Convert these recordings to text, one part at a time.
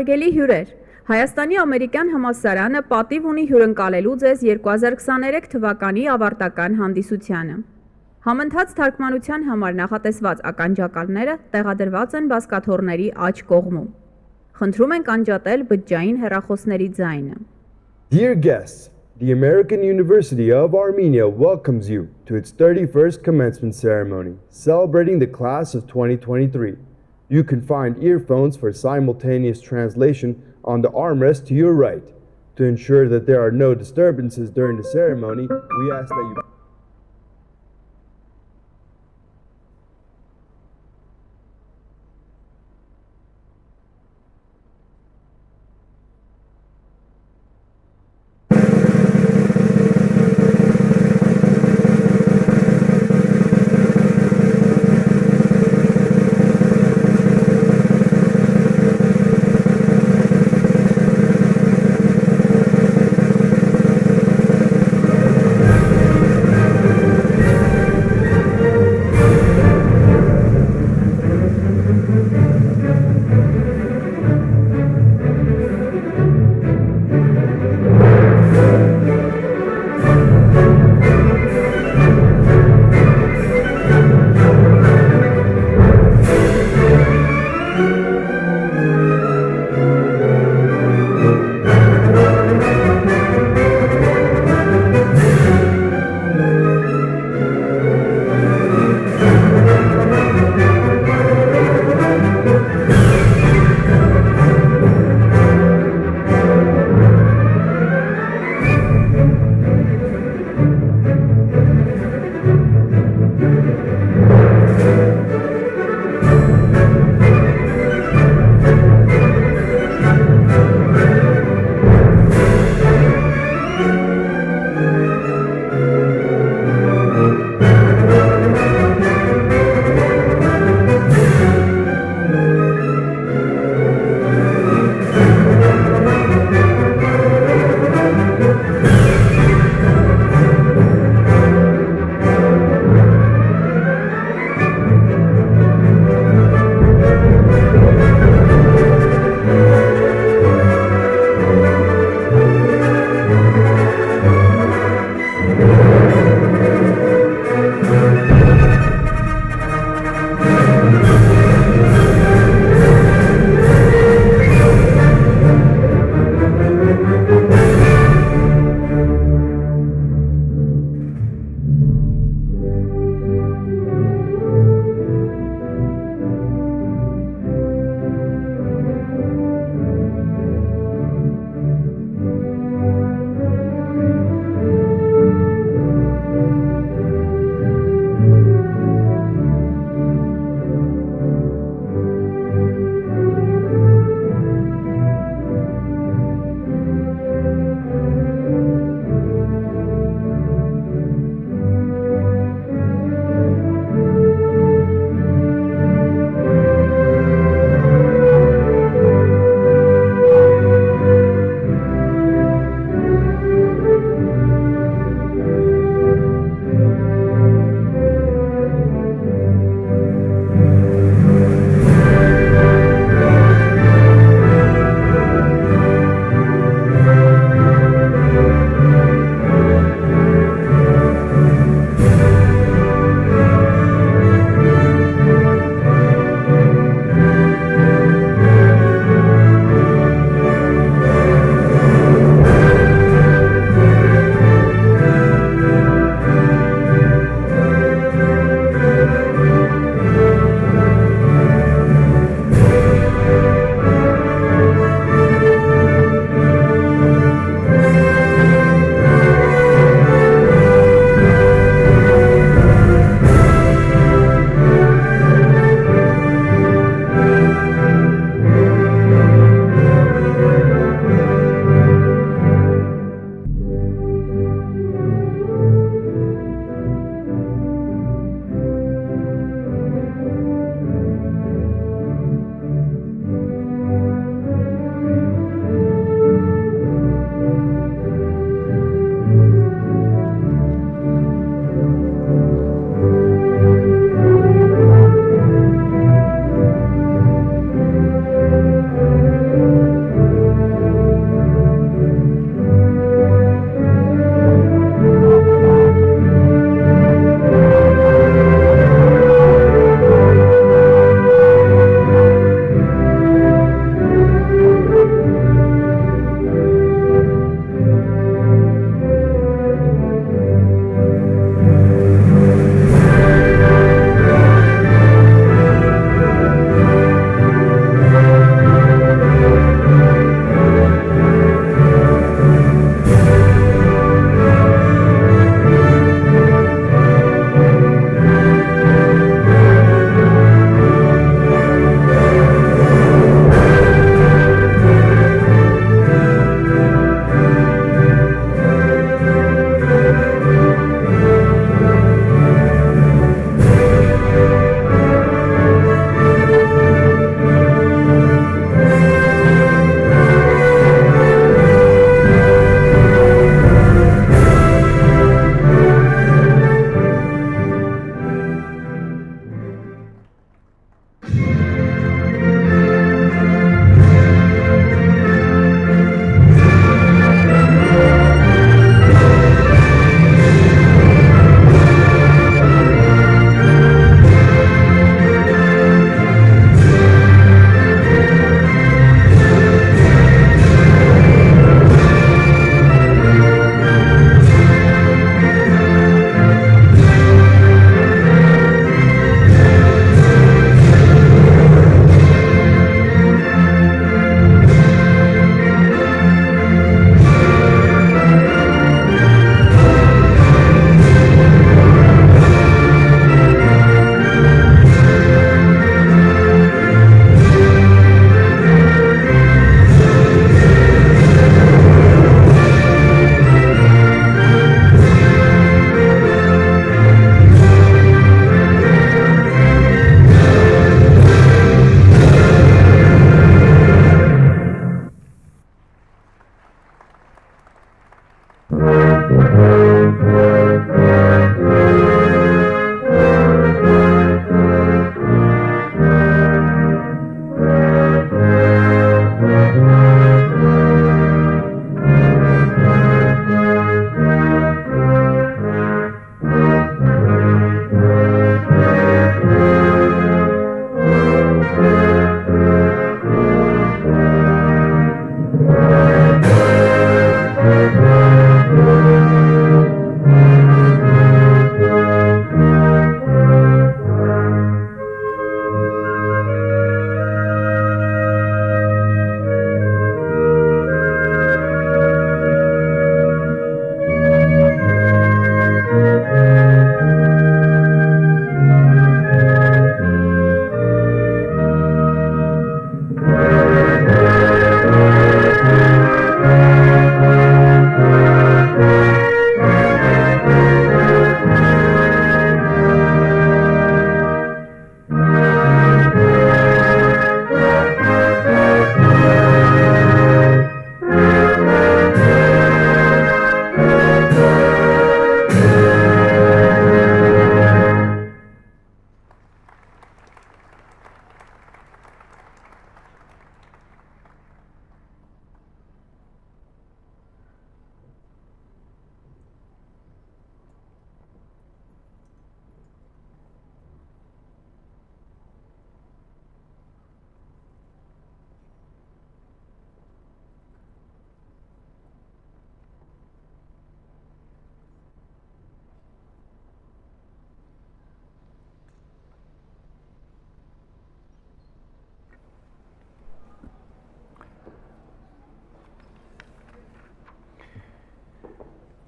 Հարգելի հյուրեր, Հայաստանի ամերիկյան համալսարանը պատիվ ունի հյուրընկալելու ձեզ 2023 թվականի ավարտական հանդիսությանը։ Համընթաց թարգմանության համար նախատեսված ականջակալները տեղադրված են բազկաթոռների աջ կողմում։ Խնդրում ենք անջատել բջջային հեռախոսների ձայնը։ Dear guests, the American University of Armenia welcomes you to its 31st commencement ceremony, celebrating the class of 2023. You can find earphones for simultaneous translation on the armrest to your right. To ensure that there are no disturbances during the ceremony, we ask that you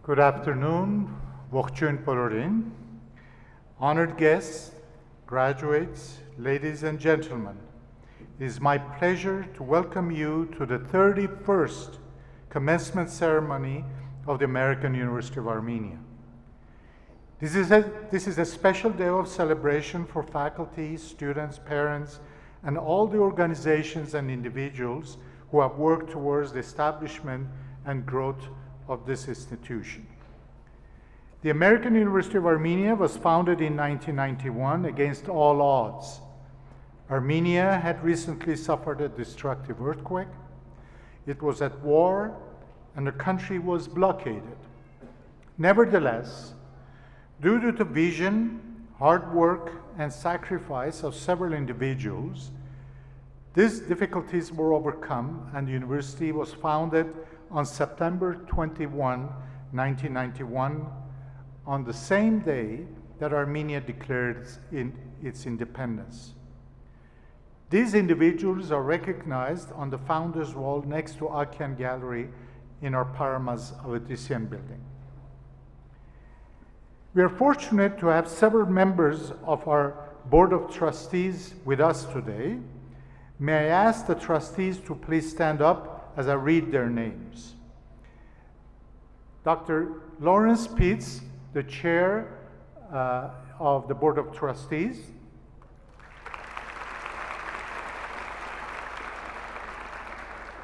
Good afternoon, ողջույն բոլորին. Honored guests, graduates, ladies and gentlemen, it is my pleasure to welcome you to the 31st commencement ceremony of the American University of Armenia. This is a special day of celebration for faculty, students, parents, and all the organizations and individuals who have worked towards the establishment and growth of this institution. The American University of Armenia was founded in 1991 against all odds. Armenia had recently suffered a destructive earthquake. It was at war, and the country was blockaded. Nevertheless, due to the vision, hard work, and sacrifice of several individuals, these difficulties were overcome, and the university was founded on September 21, 1991, on the same day that Armenia declared its independence. These individuals are recognized on the Founders Wall next to Akian Gallery in our Paramas Avetisian building. We are fortunate to have several members of our Board of Trustees with us today. May I ask the trustees to please stand up as I read their names. Dr. Lawrence Pitts, the chair of the Board of Trustees.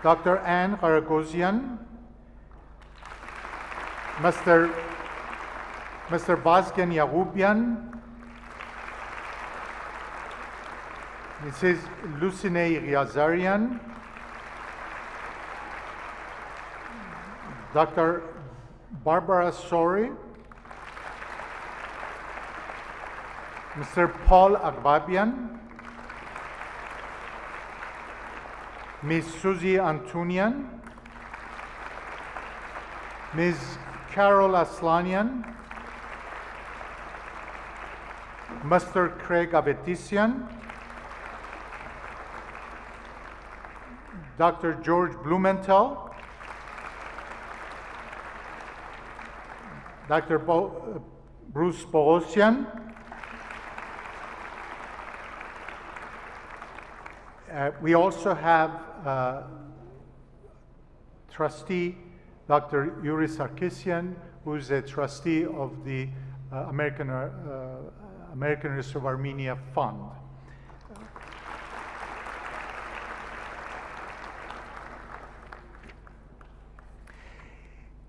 Dr. Anne Garagosian, Mr. Vazgen Yagubian, Mrs. Lucine Riazarian, Dr. Barbara Sori, Mr. Paul Agbabian, Ms. Suzy Antunian, Ms. Carol Aslanian, Mr. Craig Avetisian, Dr. George Blumenthal, Dr. Bruce Bogosian, we also have trustee Dr. Yuri Sarkisian, who is a trustee of the American University of Armenia Fund.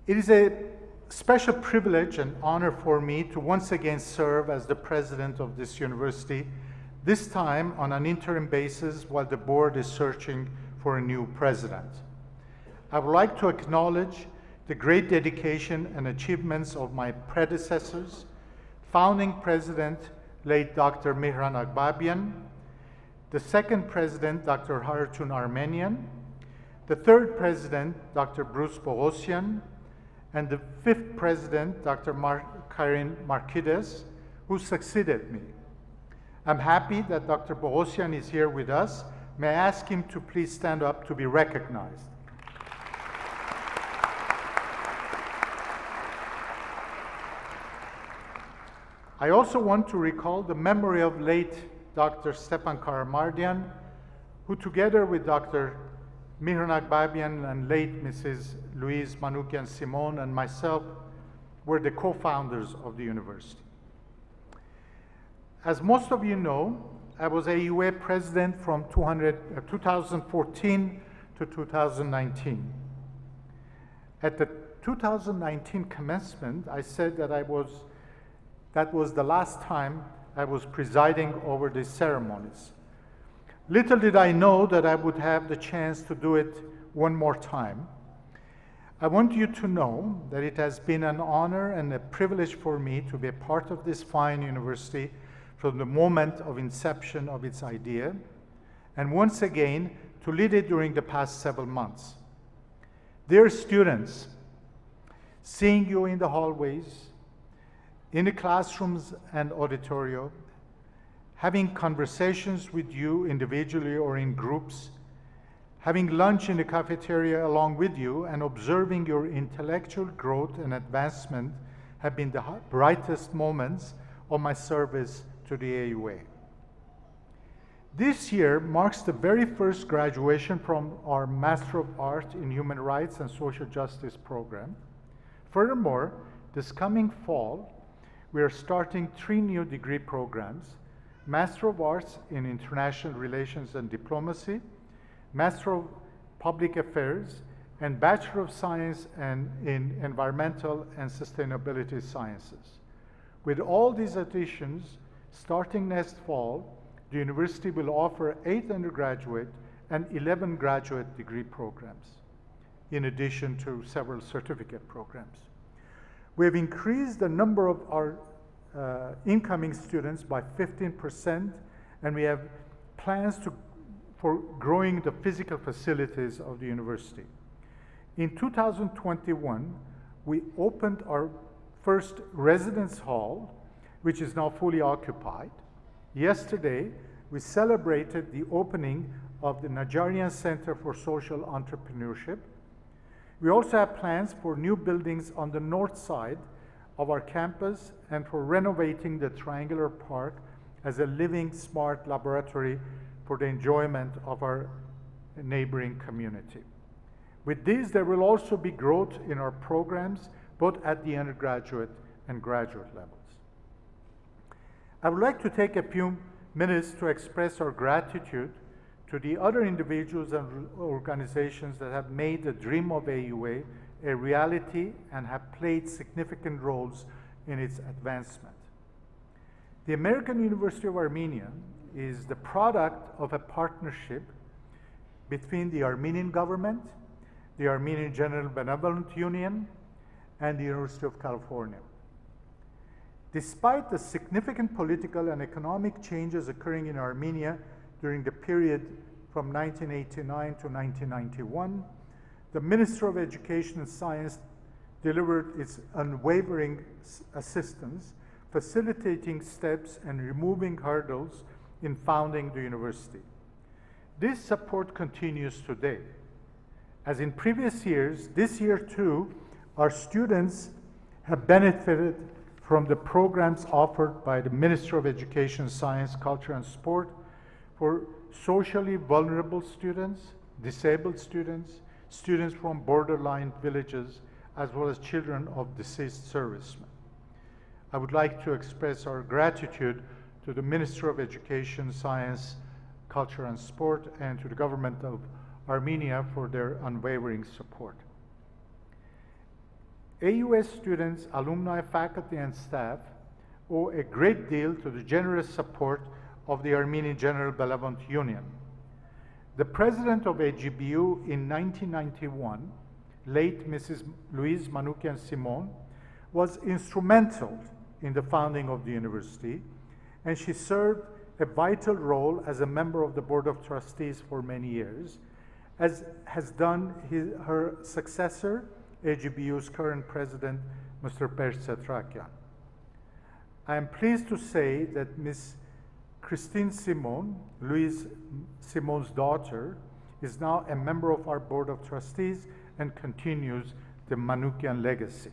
It is a special privilege and honor for me to once again serve as the president of this university, this time on an interim basis while the board is searching for a new president. I would like to acknowledge the great dedication and achievements of my predecessors, founding president, late Dr. Mihran Agbabian, the second president, Dr. Haratun Armenian, the third president, Dr. Bruce Bogosian, and the fifth president, Dr. Karen Markides, who succeeded me. I'm happy that Dr. Bogosian is here with us. May I ask him to please stand up to be recognized. I also want to recall the memory of late Dr. Stepan Karamardian, who together with Dr. Mihran Agbabian and late Mrs. Louise Manoukian-Simon and myself were the co-founders of the university. As most of you know, I was AUA president from 2014 to 2019. At the 2019 commencement, I said that that was the last time I was presiding over these ceremonies. Little did I know that I would have the chance to do it one more time. I want you to know that it has been an honor and a privilege for me to be a part of this fine university from the moment of inception of its idea, and once again, to lead it during the past several months. Dear students, seeing you in the hallways, in the classrooms and auditorium, having conversations with you individually or in groups, having lunch in the cafeteria along with you, and observing your intellectual growth and advancement have been the brightest moments of my service to the AUA. This year marks the very first graduation from our Master of Art in Human Rights and Social Justice program. Furthermore, this coming fall, we are starting 3 new degree programs: Master of Arts in International Relations and Diplomacy, Master of Public Affairs, and Bachelor of Science in Environmental and Sustainability Sciences. With all these additions, starting next fall, the university will offer 8 undergraduate and 11 graduate degree programs, in addition to several certificate programs. We have increased the number of our incoming students by 15%, and we have plans for growing the physical facilities of the university. In 2021, we opened our first residence hall, which is now fully occupied. Yesterday, we celebrated the opening of the Nigerian Center for Social Entrepreneurship. We also have plans for new buildings on the north side of our campus and for renovating the Triangular Park as a living, smart laboratory for the enjoyment of our neighboring community. With these, there will also be growth in our programs, both at the undergraduate and graduate levels. I would like to take a few minutes to express our gratitude to the other individuals and organizations that have made the dream of AUA a reality and have played significant roles in its advancement. The American University of Armenia is the product of a partnership between the Armenian government, the Armenian General Benevolent Union, and the University of California. Despite the significant political and economic changes occurring in Armenia during the period from 1989 to 1991, the Minister of Education and Science delivered its unwavering assistance, facilitating steps and removing hurdles in founding the university. This support continues today. As in previous years, this year too, our students have benefited from the programs offered by the Ministry of Education, Science, Culture, and Sport for socially vulnerable students, disabled students, students from borderline villages, as well as children of deceased servicemen. I would like to express our gratitude to the Ministry of Education, Science, Culture, and Sport, and to the government of Armenia for their unwavering support. AUA students, alumni, faculty, and staff owe a great deal to the generous support of the Armenian General Benevolent Union. The president of AGBU in 1991, late Mrs. Louise Manoukian Simon, was instrumental in the founding of the university, and she served a vital role as a member of the Board of Trustees for many years, as has done her successor, AGBU's current president, Mr. Persetrakian. I am pleased to say that Ms. Christine Simon, Louise Simon's daughter, is now a member of our Board of Trustees and continues the Manoukian legacy.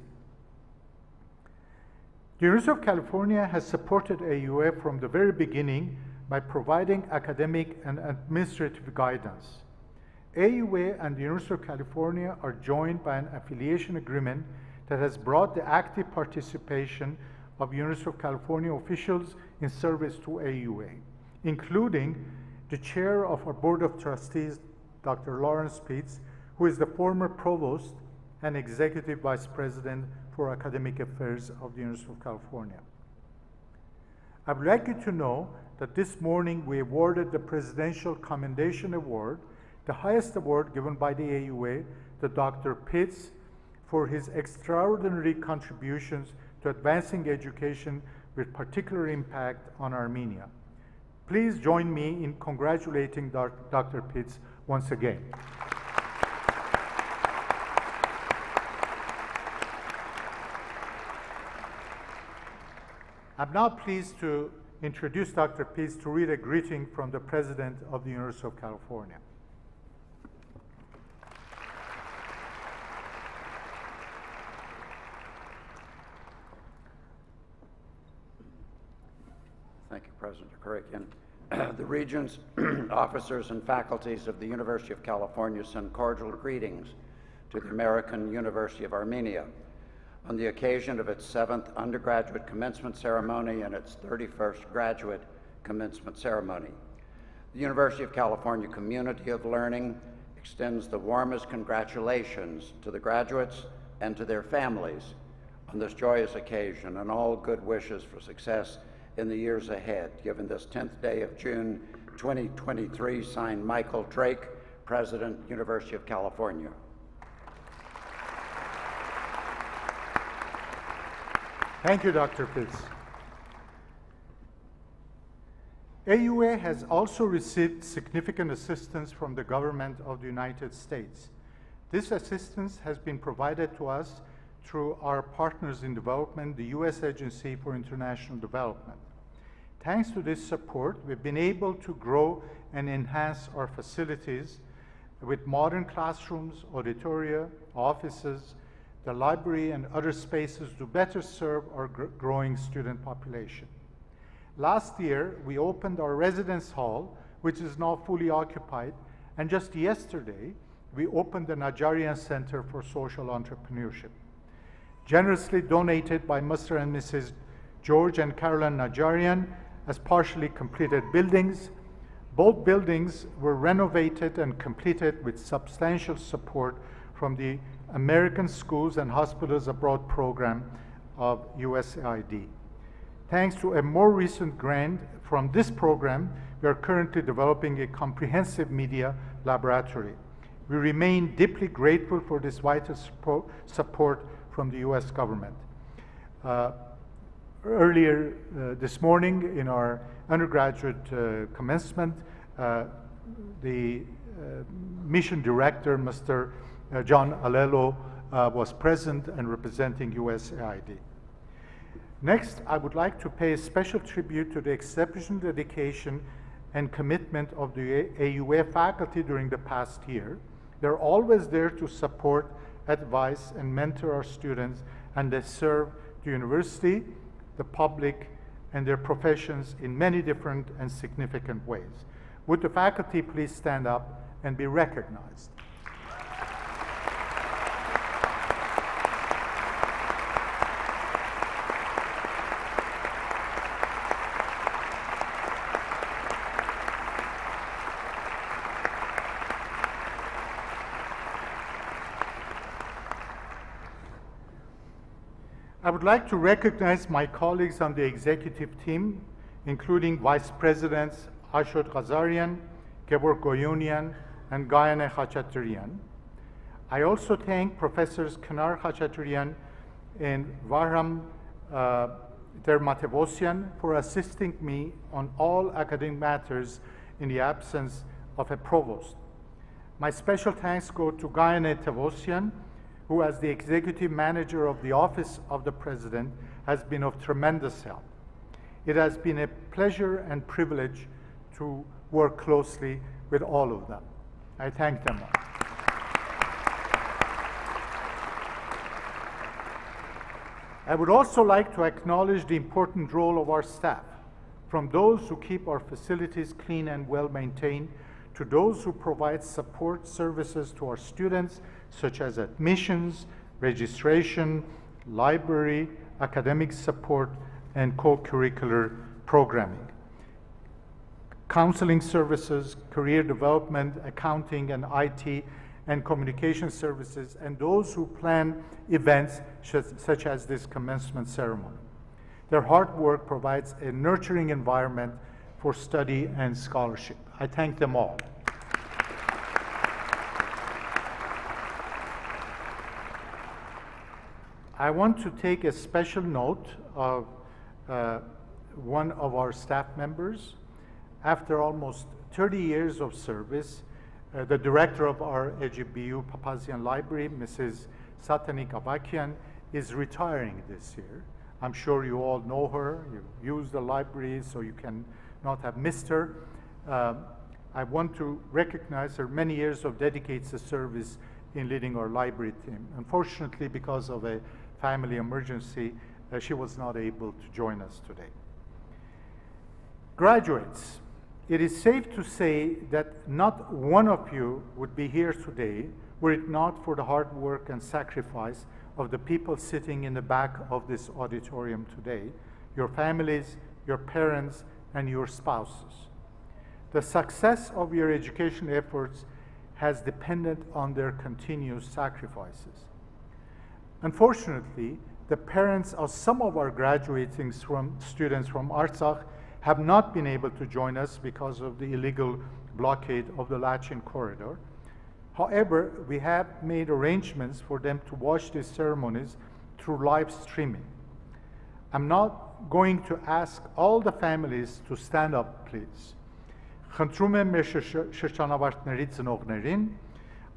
The University of California has supported AUA from the very beginning by providing academic and administrative guidance. AUA and the University of California are joined by an affiliation agreement that has brought the active participation of University of California officials in service to AUA, including the chair of our Board of Trustees, Dr. Lawrence Pitts, who is the former provost and executive vice president for academic affairs of the University of California. I would like you to know that this morning we awarded the Presidential Commendation Award, the highest award given by the AUA, to Dr. Pitts for his extraordinary contributions to advancing education with particular impact on Armenia. Please join me in congratulating Dr. Pitts once again. I'm now pleased to introduce Dr. Pitts to read a greeting from the President of the University of California. Thank you, President Karikian. The Regents, officers, and faculties of the University of California send cordial greetings to the American University of Armenia on the occasion of its 7th undergraduate commencement ceremony and its 31st graduate commencement ceremony. The University of California Community of Learning extends the warmest congratulations to the graduates and to their families on this joyous occasion, and all good wishes for success in the years ahead. Given this 10th day of June 2023, signed Michael Drake, President, University of California. Thank you, Dr. Pitts. AUA has also received significant assistance from the government of the United States. This assistance has been provided to us through our partners in development, the U.S. Agency for International Development. Thanks to this support, we've been able to grow and enhance our facilities with modern classrooms, auditoria, offices, the library, and other spaces to better serve our growing student population. Last year, we opened our residence hall, which is now fully occupied, and just yesterday, we opened the Najarian Center for Social Entrepreneurship. Generously donated by Mr. and Mrs. George and Carolyn Najarian as partially completed buildings. Both buildings were renovated and completed with substantial support from the American Schools and Hospitals Abroad program of USAID. Thanks to a more recent grant from this program, we are currently developing a comprehensive media laboratory. We remain deeply grateful for this vital support from the U.S. government. Earlier this morning in our undergraduate commencement, the mission director, Mr. John Alelo, was present and representing USAID. Next, I would like to pay a special tribute to the exceptional dedication and commitment of the AUA faculty during the past year. They're always there to support, advise, and mentor our students, and they serve the university, the public, and their professions in many different and significant ways. Would the faculty please stand up and be recognized? I would like to recognize my colleagues on the executive team, including Vice Presidents Ashot Ghazarian, Gebor Goyunian, and Gayane Khachaturian. I also thank Professors Kanar Khachaturian and Varham Dermatevosyan for assisting me on all academic matters in the absence of a provost. My special thanks go to Gayane Tevosyan, who as the executive manager of the Office of the President has been of tremendous help. It has been a pleasure and privilege to work closely with all of them. I thank them all. I would also like to acknowledge the important role of our staff, from those who keep our facilities clean and well maintained, to those who provide support services to our students, such as admissions, registration, library, academic support, and co-curricular programming. Counseling services, career development, accounting and IT, and communication services, and those who plan events such as this commencement ceremony. Their hard work provides a nurturing environment for study and scholarship. I thank them all. I want to take a special note of one of our staff members. After almost 30 years of service, the director of our AGBU Papazian Library, Mrs. Satani Kabakian, is retiring this year. I'm sure you all know her. You use the library, so you can not have missed her. I want to recognize her many years of dedicated service in leading our library team. Unfortunately, because of a family emergency, she was not able to join us today. Graduates, it is safe to say that not one of you would be here today were it not for the hard work and sacrifice of the people sitting in the back of this auditorium today, your families, your parents, and your spouses. The success of your education efforts has depended on their continuous sacrifices. Unfortunately, the parents of some of our graduating students from Artsakh have not been able to join us because of the illegal blockade of the Lachin corridor. However, we have made arrangements for them to watch these ceremonies through live streaming. I'm not going to ask all the families to stand up, please. Խնդրում եմ մեր շրջանավարտների ծնողներին,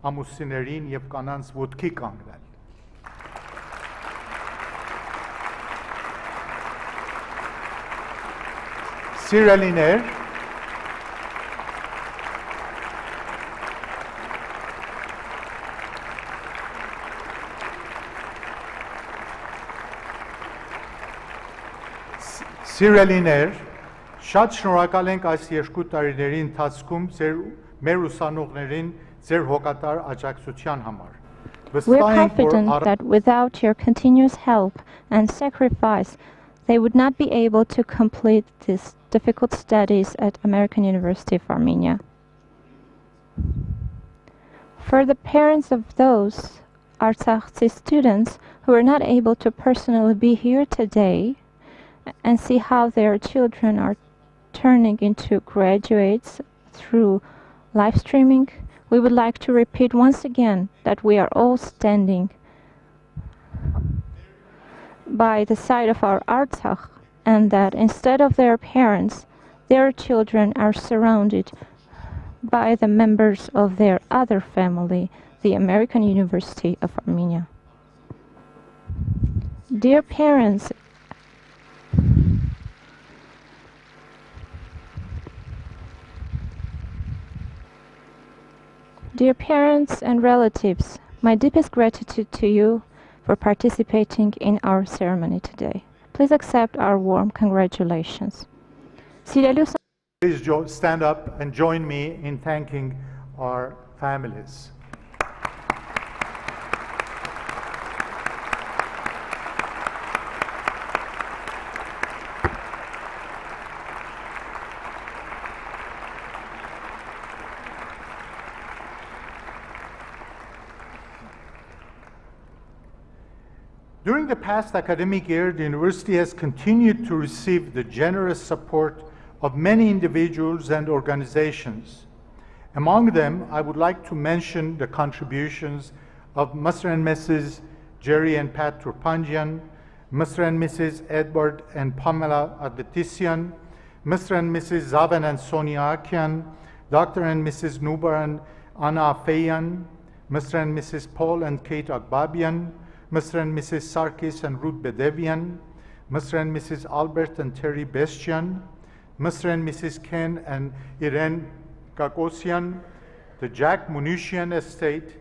ամուսիններին եւ կանանց ոտքի կանգնել։ Սիրելիներ, շատ շնորհակալ ենք այս 2 տարիների ընթացքում մեր ուսանողներին ձեր հոգատար աջակցության համար։ We are confident that without your continuous help and sacrifice, they would not be able to complete these difficult studies at American University of Armenia. For the parents of those Artsakhi students who are not able to personally be here today and see how their children are turning into graduates through live streaming, we would like to repeat once again that we are all standing by the side of our Artsakh, and that instead of their parents, their children are surrounded by the members of their other family, the American University of Armenia. Dear parents, and relatives, my deepest gratitude to you for participating in our ceremony today. Please accept our warm congratulations. Please stand up and join me in thanking our families. During the past academic year, the university has continued to receive the generous support of many individuals and organizations. Among them, I would like to mention the contributions of Mr. and Mrs. Jerry and Pat Turpanjian, Mr. and Mrs. Edward and Pamela Advetisian, Mr. and Mrs. Zaven and Sonia Akian, Dr. and Mrs. Nubar and Anna Afeyan, Mr. and Mrs. Paul and Kate Agbabian, Mr. and Mrs. Sarkis and Ruth Bedevian, Mr. and Mrs. Albert and Terry Bestian, Mr. and Mrs. Ken and Irene Gagosian, the Jack Munushian Estate,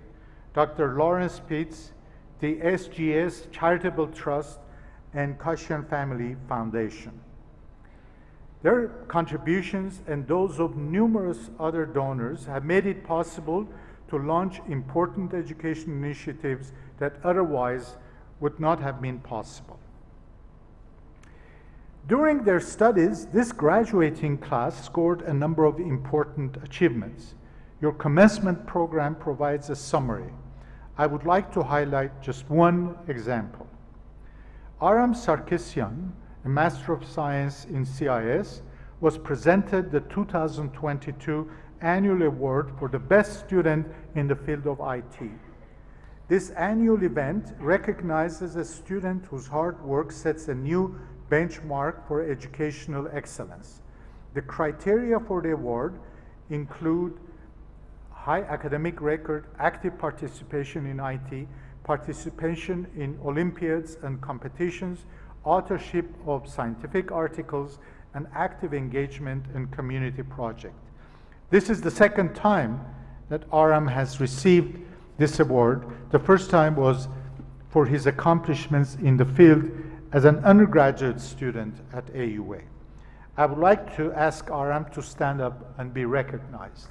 Dr. Lawrence Pitts, the SGS Charitable Trust, and Kashian Family Foundation. Their contributions and those of numerous other donors have made it possible to launch important education initiatives that otherwise would not have been possible. During their studies, this graduating class scored a number of important achievements. Your commencement program provides a summary. I would like to highlight just one example. Aram Sarkisian, a Master of Science in CIS, was presented the 2022 Annual Award for the Best Student in the field of IT. This annual event recognizes a student whose hard work sets a new benchmark for educational excellence. The criteria for the award include high academic record, active participation in IT, participation in Olympiads and competitions, authorship of scientific articles, and active engagement in community projects. This is the second time that Aram has received this award. The first time was for his accomplishments in the field as an undergraduate student at AUA. I would like to ask Aram to stand up and be recognized.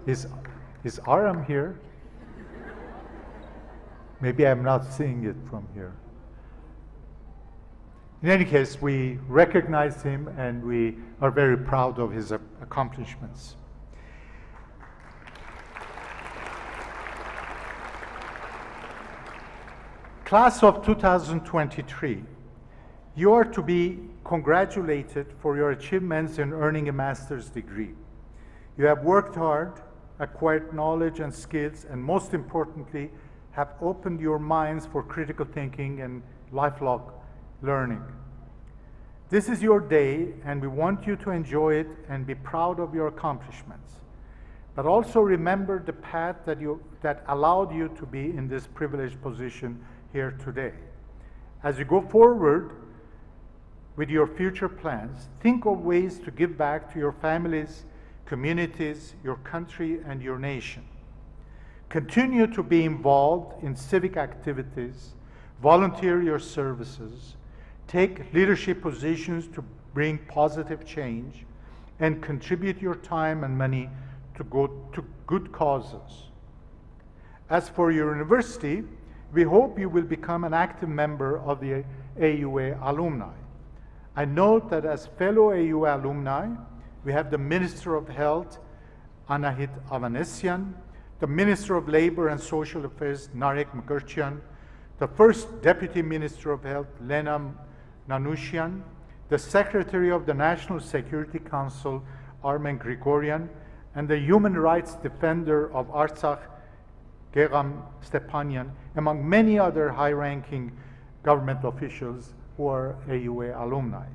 Is Aram here? Maybe I'm not seeing it from here. In any case, we recognize him and we are very proud of his accomplishments. Class of 2023, you are to be congratulated for your achievements in earning a master's degree. You have worked hard, acquired knowledge and skills, and most importantly, have opened your minds for critical thinking and lifelong learning. This is your day, and we want you to enjoy it and be proud of your accomplishments. But also remember the path that allowed you to be in this privileged position here today. As you go forward with your future plans, think of ways to give back to your families, communities, your country, and your nation. Continue to be involved in civic activities, volunteer your services, take leadership positions to bring positive change, and contribute your time and money to good causes. As for your university, we hope you will become an active member of the AUA alumni. I note that as fellow AUA alumni, we have the Minister of Health, Anahit Avanesyan, the Minister of Labor and Social Affairs, Narek Mukherjee, the First Deputy Minister of Health, Lena Nanushian, the Secretary of the National Security Council, Armen Grigoryan, and the Human Rights Defender of Artsakh, Geram Stepanyan, among many other high-ranking government officials who are AUA alumni.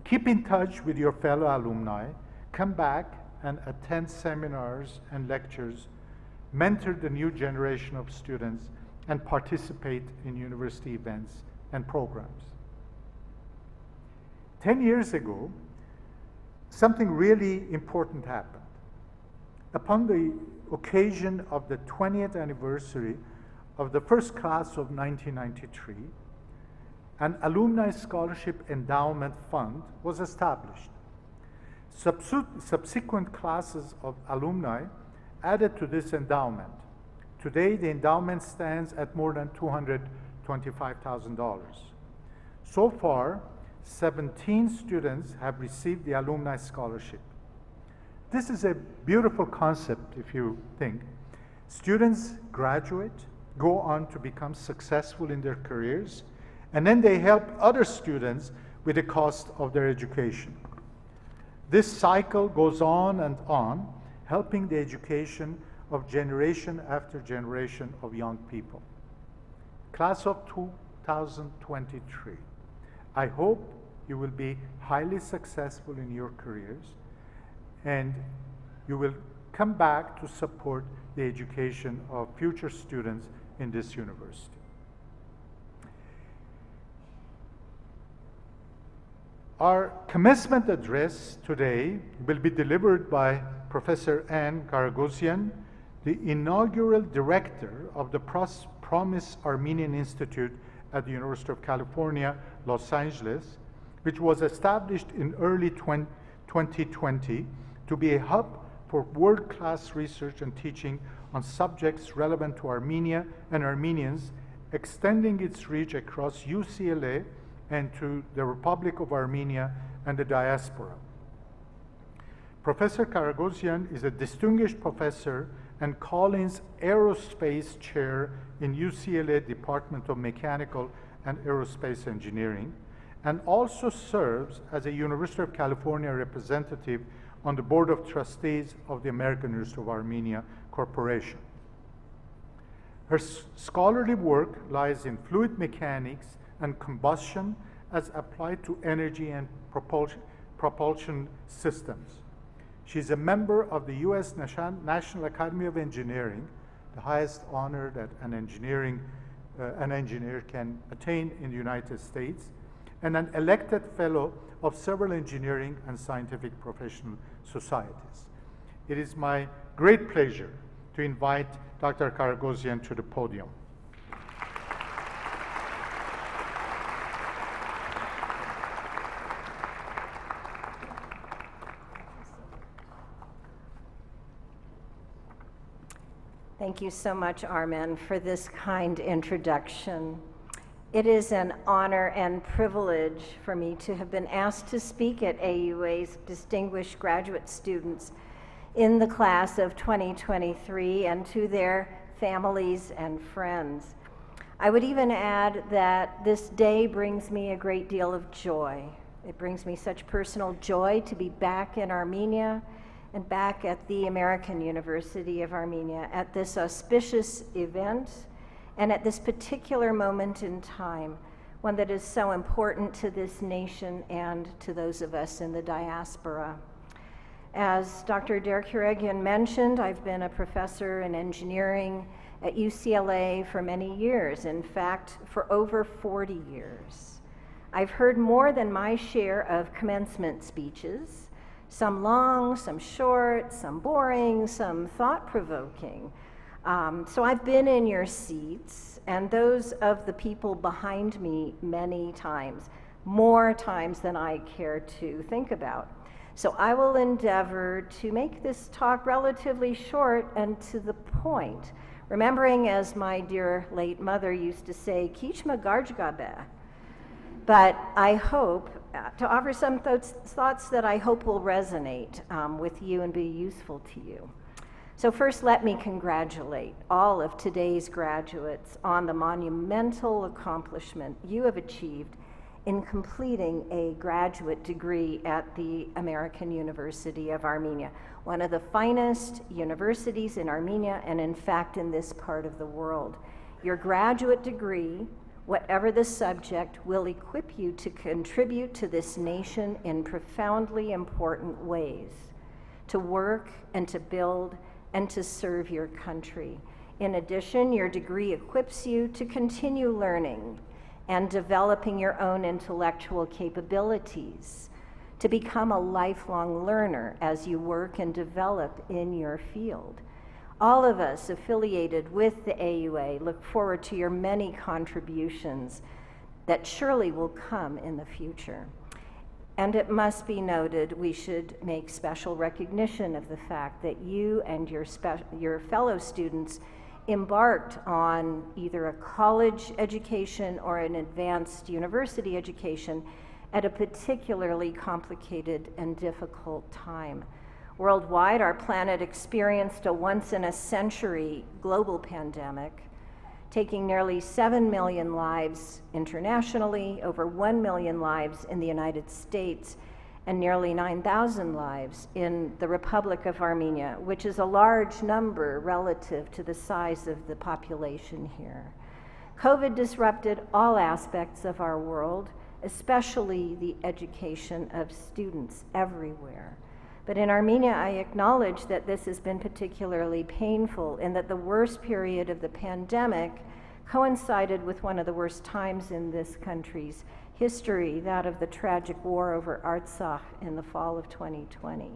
Keep in touch with your fellow alumni, come back and attend seminars and lectures, mentor the new generation of students, and participate in university events and programs. 10 years ago, something really important happened. Upon the occasion of the 20th anniversary of the first class of 1993, an Alumni Scholarship Endowment Fund was established. Subsequent classes of alumni added to this endowment. Today, the endowment stands at more than $225,000. So far, 17 students have received the Alumni Scholarship. This is a beautiful concept, if you think. Students graduate, go on to become successful in their careers, and then they help other students with the cost of their education. This cycle goes on, helping the education of generation after generation of young people. Class of 2023, I hope you will be highly successful in your careers, and you will come back to support the education of future students in this university. Our commencement address today will be delivered by Professor Anne Garagosian, the inaugural director of the Promise Armenian Institute at the University of California, Los Angeles, which was established in early 2020 to be a hub for world-class research and teaching on subjects relevant to Armenia and Armenians, extending its reach across UCLA and to the Republic of Armenia and the diaspora. Professor Karagosian is a distinguished professor and Collins Aerospace Chair in UCLA Department of Mechanical and Aerospace Engineering, and also serves as a University of California representative on the Board of Trustees of the American University of Armenia Corporation. Her scholarly work lies in fluid mechanics and combustion as applied to energy and propulsion systems. She's a member of the U.S. National Academy of Engineering, the highest honor that an engineer can attain in the United States, and an elected fellow of several engineering and scientific professional societies. it is my great pleasure to invite Dr. Karagosian to the podium. Thank you so much, Armen, for this kind introduction. It is an honor and privilege for me to have been asked to speak at AUA's distinguished graduate students in the class of 2023 and to their families and friends. I would even add that this day brings me a great deal of joy. It brings me such personal joy to be back in Armenia and back at the American University of Armenia at this auspicious event and at this particular moment in time, one that is so important to this nation and to those of us in the diaspora. As Dr. Derek Huragian mentioned, I've been a professor in engineering at UCLA for many years, in fact, for over 40 years. I've heard more than my share of commencement speeches, some long, some short, some boring, some thought-provoking. So I've been in your seats and those of the people behind me many times, more times than I care to think about. So I will endeavor to make this talk relatively short and to the point, remembering, as my dear late mother used to say, Kichma Garjgabe. But I hope to offer some thoughts that I hope will resonate with you and be useful to you. So first, let me congratulate all of today's graduates on the monumental accomplishment you have achieved in completing a graduate degree at the American University of Armenia, one of the finest universities in Armenia and in fact in this part of the world. Your graduate degree, whatever the subject, will equip you to contribute to this nation in profoundly important ways, to work and to build and to serve your country. In addition, your degree equips you to continue learning and developing your own intellectual capabilities, to become a lifelong learner as you work and develop in your field. All of us affiliated with the AUA look forward to your many contributions that surely will come in the future. And it must be noted, we should make special recognition of the fact that you and your fellow students embarked on either a college education or an advanced university education at a particularly complicated and difficult time. Worldwide, our planet experienced a once-in-a-century global pandemic, taking nearly 7 million lives internationally, over 1 million lives in the United States, and nearly 9,000 lives in the Republic of Armenia, which is a large number relative to the size of the population here. COVID disrupted all aspects of our world, especially the education of students everywhere. But in Armenia, I acknowledge that this has been particularly painful and that the worst period of the pandemic coincided with one of the worst times in this country's history, that of the tragic war over Artsakh in the fall of 2020.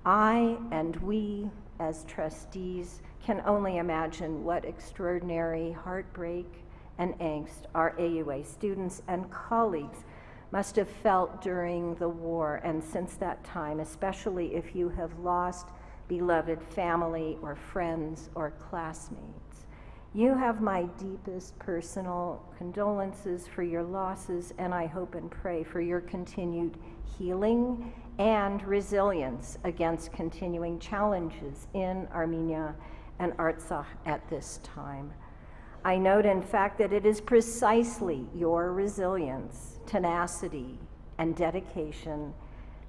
I and we, as trustees, can only imagine what extraordinary heartbreak and angst our AUA students and colleagues must have felt during the war and since that time, especially if you have lost beloved family or friends or classmates. You have my deepest personal condolences for your losses, and I hope and pray for your continued healing and resilience against continuing challenges in Armenia and Artsakh at this time. I note, in fact, that it is precisely your resilience, tenacity, and dedication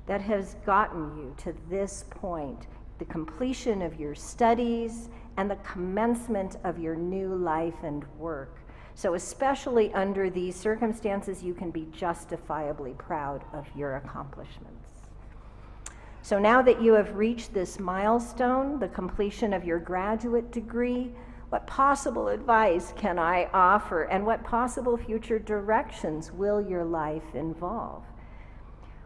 that has gotten you to this point, the completion of your studies and the commencement of your new life and work. So especially under these circumstances, you can be justifiably proud of your accomplishments. So now that you have reached this milestone, the completion of your graduate degree, what possible advice can I offer, and what possible future directions will your life involve?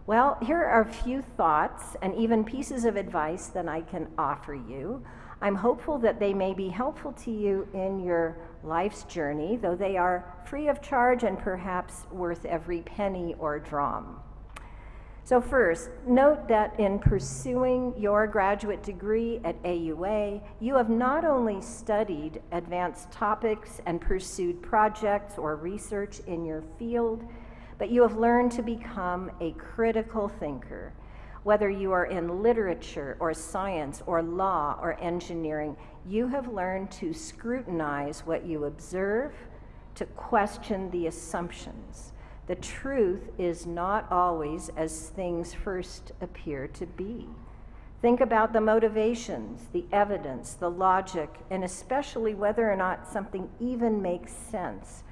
Well, here are a few thoughts and even pieces of advice that I can offer you. I'm hopeful that they may be helpful to you in your life's journey, though they are free of charge and perhaps worth every penny or dram. So first, note that in pursuing your graduate degree at AUA, you have not only studied advanced topics and pursued projects or research in your field, but you have learned to become a critical thinker. Whether you are in literature or science or law or engineering, you have learned to scrutinize what you observe, to question the assumptions. The truth is not always as things first appear to be. Think about the motivations, the evidence, the logic, and especially whether or not something even makes sense.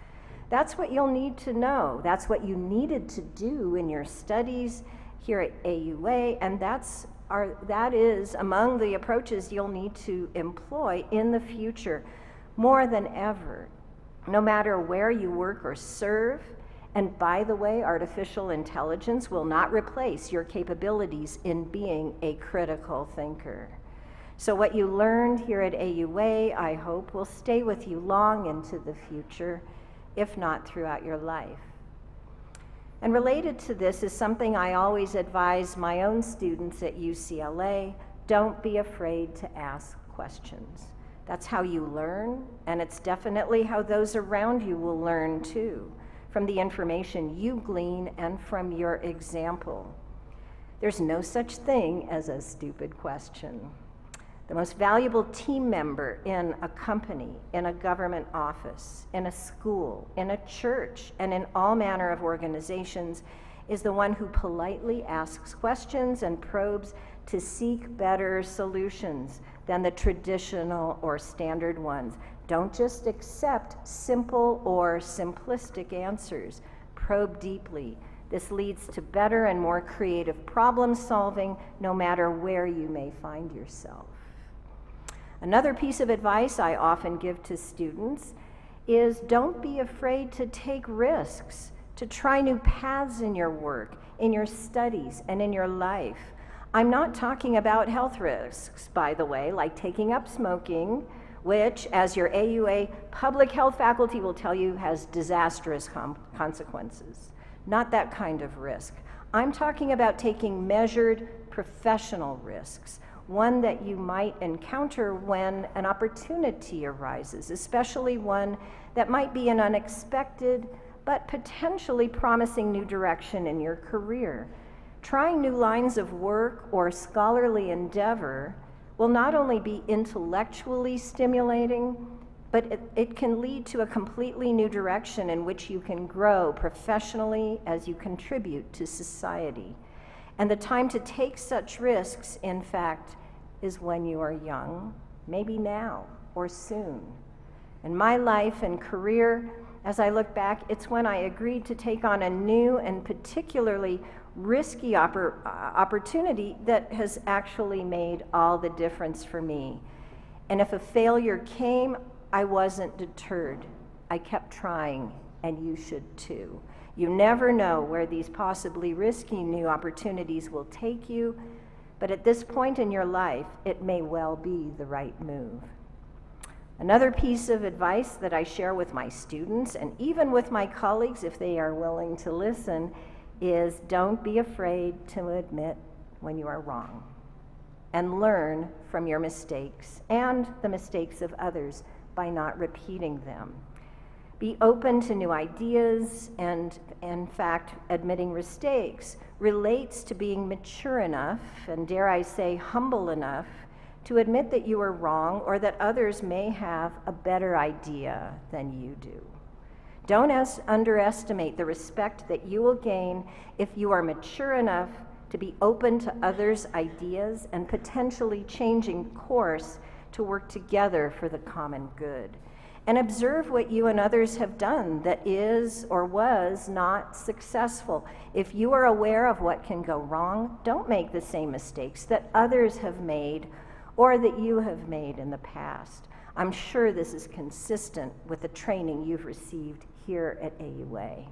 That's what you'll need to know. That's what you needed to do in your studies here at AUA, and that is among the approaches you'll need to employ in the future more than ever, no matter where you work or serve. And by the way, artificial intelligence will not replace your capabilities in being a critical thinker. So what you learned here at AUA, I hope, will stay with you long into the future, if not throughout your life. And related to this is something I always advise my own students at UCLA: don't be afraid to ask questions. That's how you learn, and it's definitely how those around you will learn too, from the information you glean and from your example. There's no such thing as a stupid question. The most valuable team member in a company, in a government office, in a school, in a church, and in all manner of organizations is the one who politely asks questions and probes to seek better solutions than the traditional or standard ones. Don't just accept simple or simplistic answers. Probe deeply. This leads to better and more creative problem solving, no matter where you may find yourself. Another piece of advice I often give to students is don't be afraid to take risks, to try new paths in your work, in your studies, and in your life. I'm not talking about health risks, by the way, like taking up smoking, which, as your AUA public health faculty will tell you, has disastrous consequences. Not that kind of risk. I'm talking about taking measured professional risks, one that you might encounter when an opportunity arises, especially one that might be an unexpected but potentially promising new direction in your career. Trying new lines of work or scholarly endeavor will not only be intellectually stimulating, but it can lead to a completely new direction in which you can grow professionally as you contribute to society. And the time to take such risks, in fact, is when you are young, maybe now or soon. In my life and career, as I look back, it's when I agreed to take on a new and particularly risky opportunity that has actually made all the difference for me. And if a failure came, I wasn't deterred. I kept trying, and you should too. You never know where these possibly risky new opportunities will take you, but at this point in your life, it may well be the right move. Another piece of advice that I share with my students, and even with my colleagues if they are willing to listen, is don't be afraid to admit when you are wrong, and learn from your mistakes and the mistakes of others by not repeating them. Be open to new ideas, and in fact, admitting mistakes relates to being mature enough, and dare I say, humble enough, to admit that you are wrong or that others may have a better idea than you do. Don't underestimate the respect that you will gain if you are mature enough to be open to others' ideas and potentially changing course to work together for the common good. And observe what you and others have done that is or was not successful. If you are aware of what can go wrong, don't make the same mistakes that others have made or that you have made in the past. I'm sure this is consistent with the training you've received here at AUA.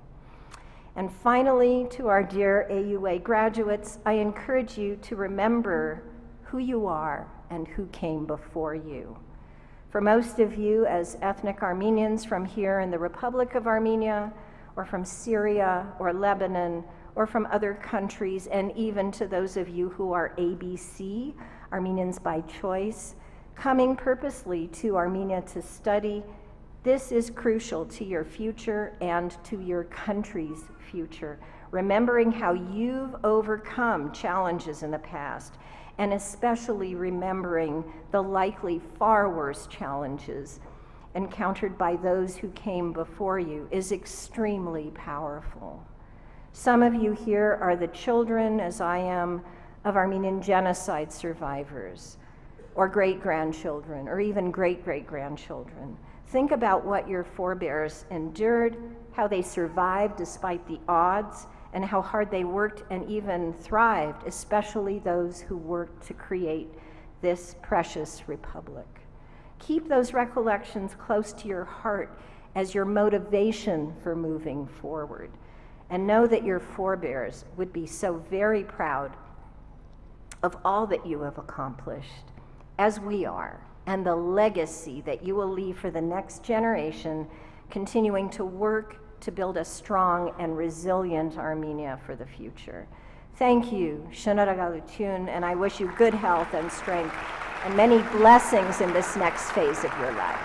And finally, to our dear AUA graduates, I encourage you to remember who you are and who came before you. For most of you, as ethnic Armenians from here in the Republic of Armenia, or from Syria or Lebanon, or from other countries, and even to those of you who are ABC, Armenians by choice, coming purposely to Armenia to study, this is crucial to your future and to your country's future. Remembering how you've overcome challenges in the past, and especially remembering the likely far worse challenges encountered by those who came before you is extremely powerful. Some of you here are the children, as I am, of Armenian genocide survivors, or great-grandchildren, or even great-great-grandchildren. Think about what your forebears endured, how they survived despite the odds, and how hard they worked and even thrived, especially those who worked to create this precious republic. Keep those recollections close to your heart as your motivation for moving forward. And know that your forebears would be so very proud of all that you have accomplished, as we are, and the legacy that you will leave for the next generation, continuing to work to build a strong and resilient Armenia for the future. Thank you, Shanaragalutun, and I wish you good health and strength and many blessings in this next phase of your life.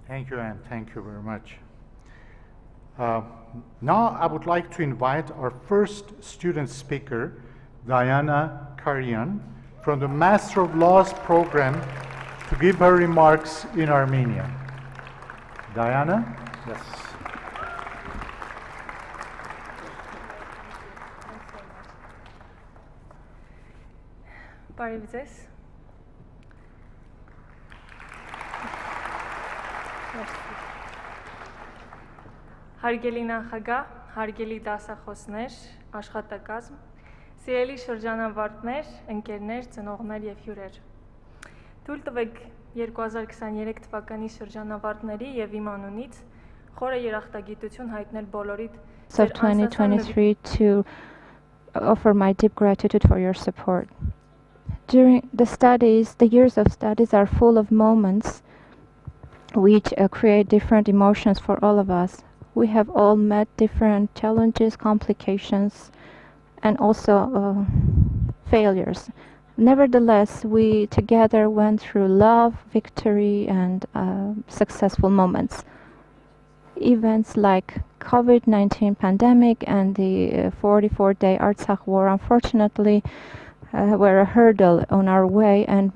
Thank you, Anne. Thank you very much. Now I would like to invite our first student speaker, Diana Karian, from the Master of Laws program to give her remarks in Armenia. Diana? Yes. Բարև ձեզ։ Հարգելի նախագահ, հարգելի դասախոսներ, աշխատակազմ, սիրելի շրջանավարտներ, ընկերներ, ծնողներ եւ հյուրեր։ Թույլ տվեք 2023 թվականի շրջանավարտների եւ իմ անունից խորը երախտագիտություն հայտնել բոլորիդ of 2023 to offer my deep gratitude for your support. During the studies, the years of studies are full of moments which create different emotions for all of us. We have all met different challenges, complications, and also failures. Nevertheless, we together went through love, victory, and successful moments. Events like COVID-19 pandemic and the 44-day Artsakh war, unfortunately, were a hurdle on our way and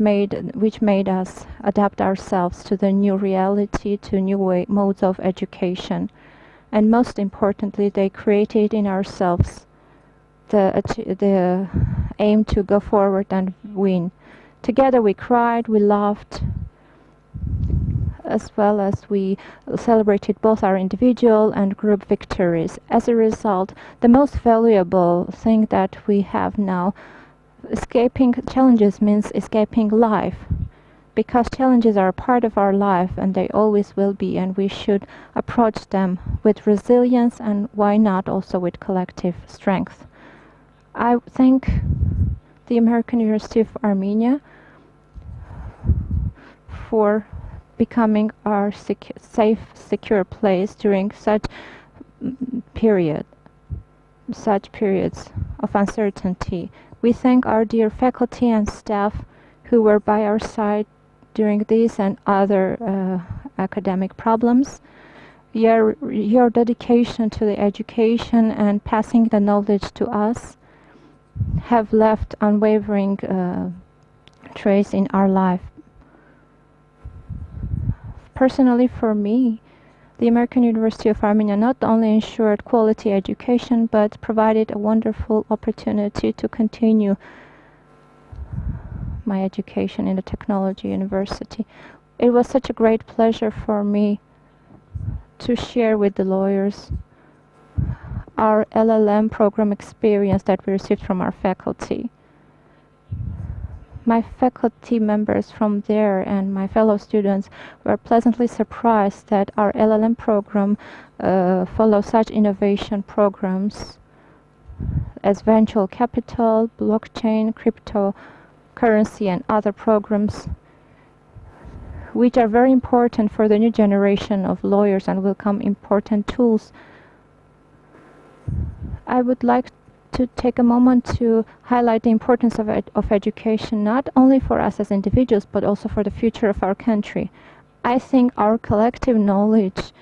which made us adapt ourselves to the new reality, to new modes of education. And most importantly, they created in ourselves the aim to go forward and win. Together we cried, we laughed, as well as we celebrated both our individual and group victories. As a result, the most valuable thing that we have now, escaping challenges means escaping life. Because challenges are a part of our life and they always will be, and we should approach them with resilience and why not also with collective strength. I thank the American University of Armenia for becoming our safe, secure place during such periods of uncertainty. We thank our dear faculty and staff who were by our side during these and other academic problems. Your dedication to the education and passing the knowledge to us have left unwavering trace in our life. Personally, for me, the American University of Armenia not only ensured quality education, but provided a wonderful opportunity to continue my education in the technology university. It was such a great pleasure for me to share with the lawyers our LLM program experience that we received from our faculty. My faculty members from there and my fellow students were pleasantly surprised that our LLM program follows such innovation programs as venture capital, blockchain, cryptocurrency, and other programs, which are very important for the new generation of lawyers and will become important tools. I would like to take a moment to highlight the importance of education, not only for us as individuals, but also for the future of our country. I think our collective knowledge,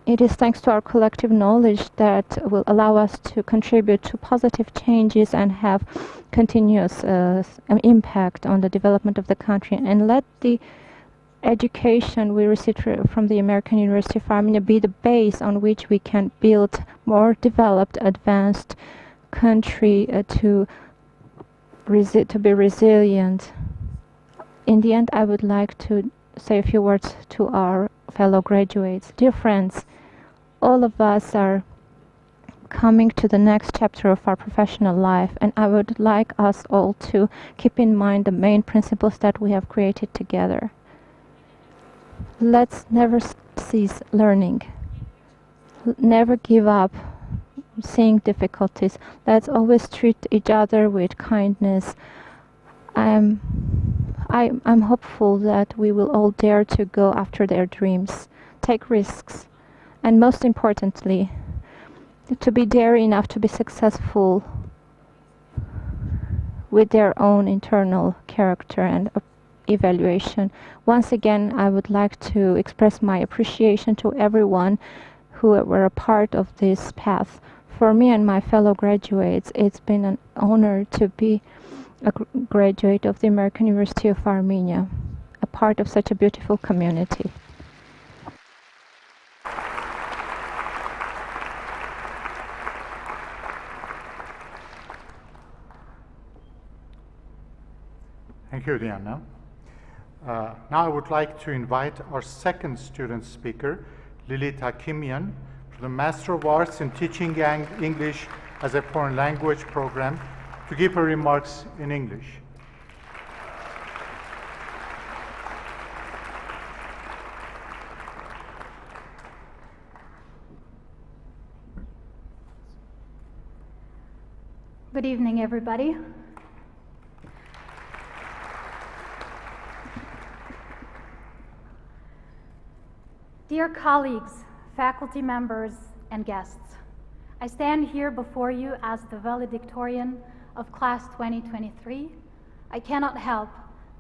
it is thanks to our collective knowledge that will allow us to contribute to positive changes and have continuous impact on the development of the country. And let the education we received from the American University of Armenia be the base on which we can build more developed, advanced country to be resilient. In the end, I would like to say a few words to our fellow graduates. Dear friends, all of us are coming to the next chapter of our professional life, and I would like us all to keep in mind the main principles that we have created together. Let's never cease learning. Never give up seeing difficulties. Let's always treat each other with kindness. I'm hopeful that we will all dare to go after their dreams, take risks, and most importantly, to be daring enough to be successful with their own internal character and evaluation. Once again, I would like to express my appreciation to everyone who were a part of this path. For me and my fellow graduates, it's been an honor to be a graduate of the American University of Armenia, a part of such a beautiful community. Thank you, Diana. Now I would like to invite our second student speaker, Lilith Hakimian, from the Master of Arts in Teaching English as a Foreign Language program, to give her remarks in English. Good evening, everybody. Dear colleagues, faculty members, and guests, I stand here before you as the valedictorian of Class 2023. I cannot help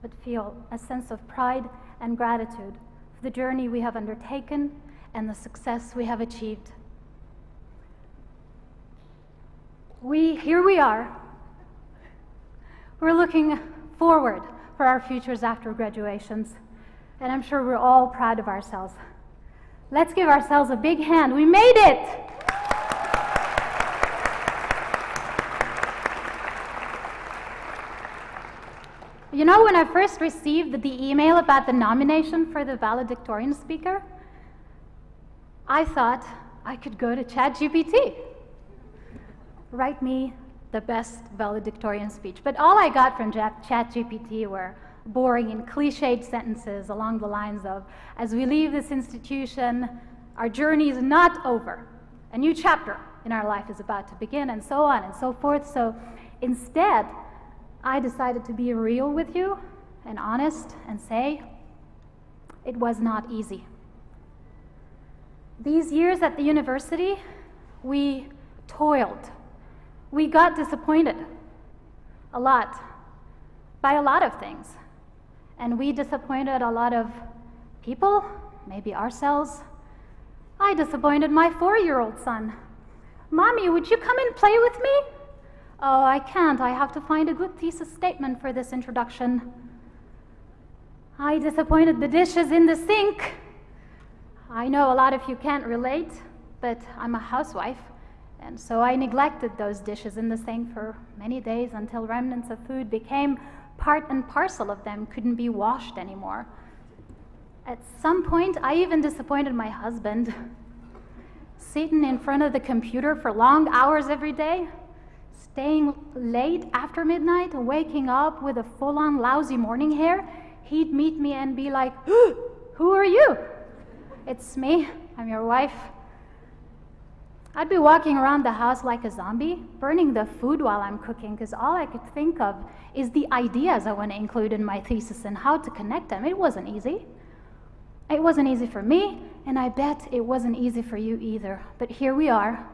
but feel a sense of pride and gratitude for the journey we have undertaken and the success we have achieved. Here we are. We're looking forward for our futures after graduations, and I'm sure we're all proud of ourselves. Let's give ourselves a big hand. We made it! You know, when I first received the email about the nomination for the valedictorian speaker, I thought I could go to ChatGPT. Write me the best valedictorian speech. But all I got from ChatGPT were boring and cliched sentences along the lines of, as we leave this institution, our journey is not over. A new chapter in our life is about to begin, and so on and so forth. So instead, I decided to be real with you and honest and say, it was not easy. These years at the university, we toiled. We got disappointed a lot by a lot of things. And we disappointed a lot of people, maybe ourselves. I disappointed my 4-year-old son. Mommy, would you come and play with me? Oh, I can't. I have to find a good thesis statement for this introduction. I disappointed the dishes in the sink. I know a lot of you can't relate, but I'm a housewife, and so I neglected those dishes in the sink for many days until remnants of food became part and parcel of them, couldn't be washed anymore. At some point, I even disappointed my husband. sitting in front of the computer for long hours every day, staying late after midnight, waking up with a full-on lousy morning hair, he'd meet me and be like, "Who are you?" "It's me, I'm your wife." I'd be walking around the house like a zombie, burning the food while I'm cooking, because all I could think of is the ideas I want to include in my thesis and how to connect them. It wasn't easy. It wasn't easy for me, and I bet it wasn't easy for you either. But here we are,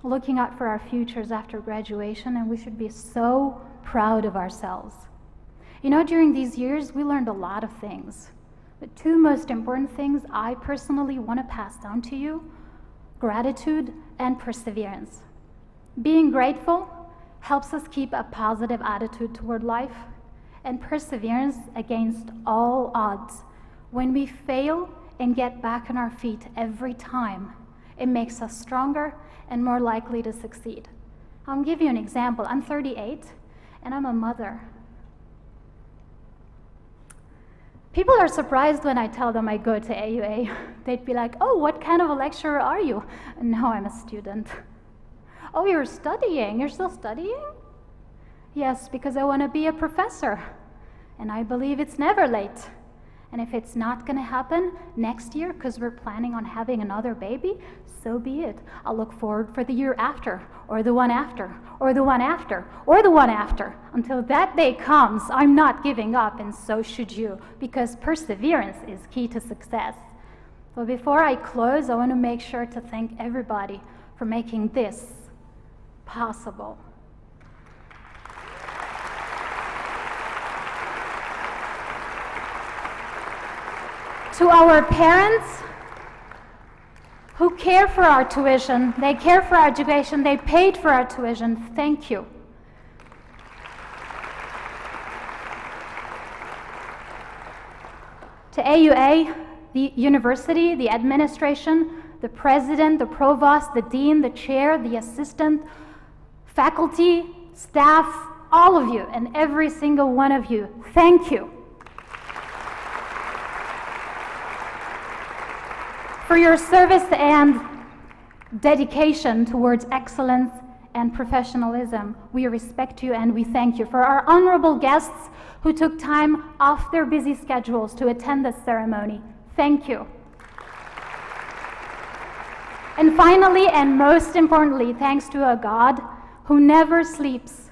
looking out for our futures after graduation, and we should be so proud of ourselves. You know, during these years, we learned a lot of things. The two most important things I personally want to pass down to you: gratitude and perseverance. Being grateful helps us keep a positive attitude toward life, and perseverance against all odds. When we fail and get back on our feet every time, it makes us stronger and more likely to succeed. I'll give you an example. I'm 38 and I'm a mother. People are surprised when I tell them I go to AUA. They'd be like, "Oh, what kind of a lecturer are you?" "No, I'm a student." "Oh, you're studying? You're still studying?" "Yes, because I want to be a professor. And I believe it's never late. And if it's not going to happen next year because we're planning on having another baby, so be it. I'll look forward for the year after, or the one after, or the one after, or the one after. Until that day comes, I'm not giving up, and so should you, because perseverance is key to success." But before I close, I want to make sure to thank everybody for making this possible. To our parents who care for our tuition, they care for our education, they paid for our tuition, thank you. To AUA, the university, the administration, the president, the provost, the dean, the chair, the assistant, faculty, staff, all of you, and every single one of you, thank you. For your service and dedication towards excellence and professionalism, we respect you and we thank you. For our honorable guests who took time off their busy schedules to attend this ceremony, thank you. And finally, and most importantly, thanks to a God who never sleeps,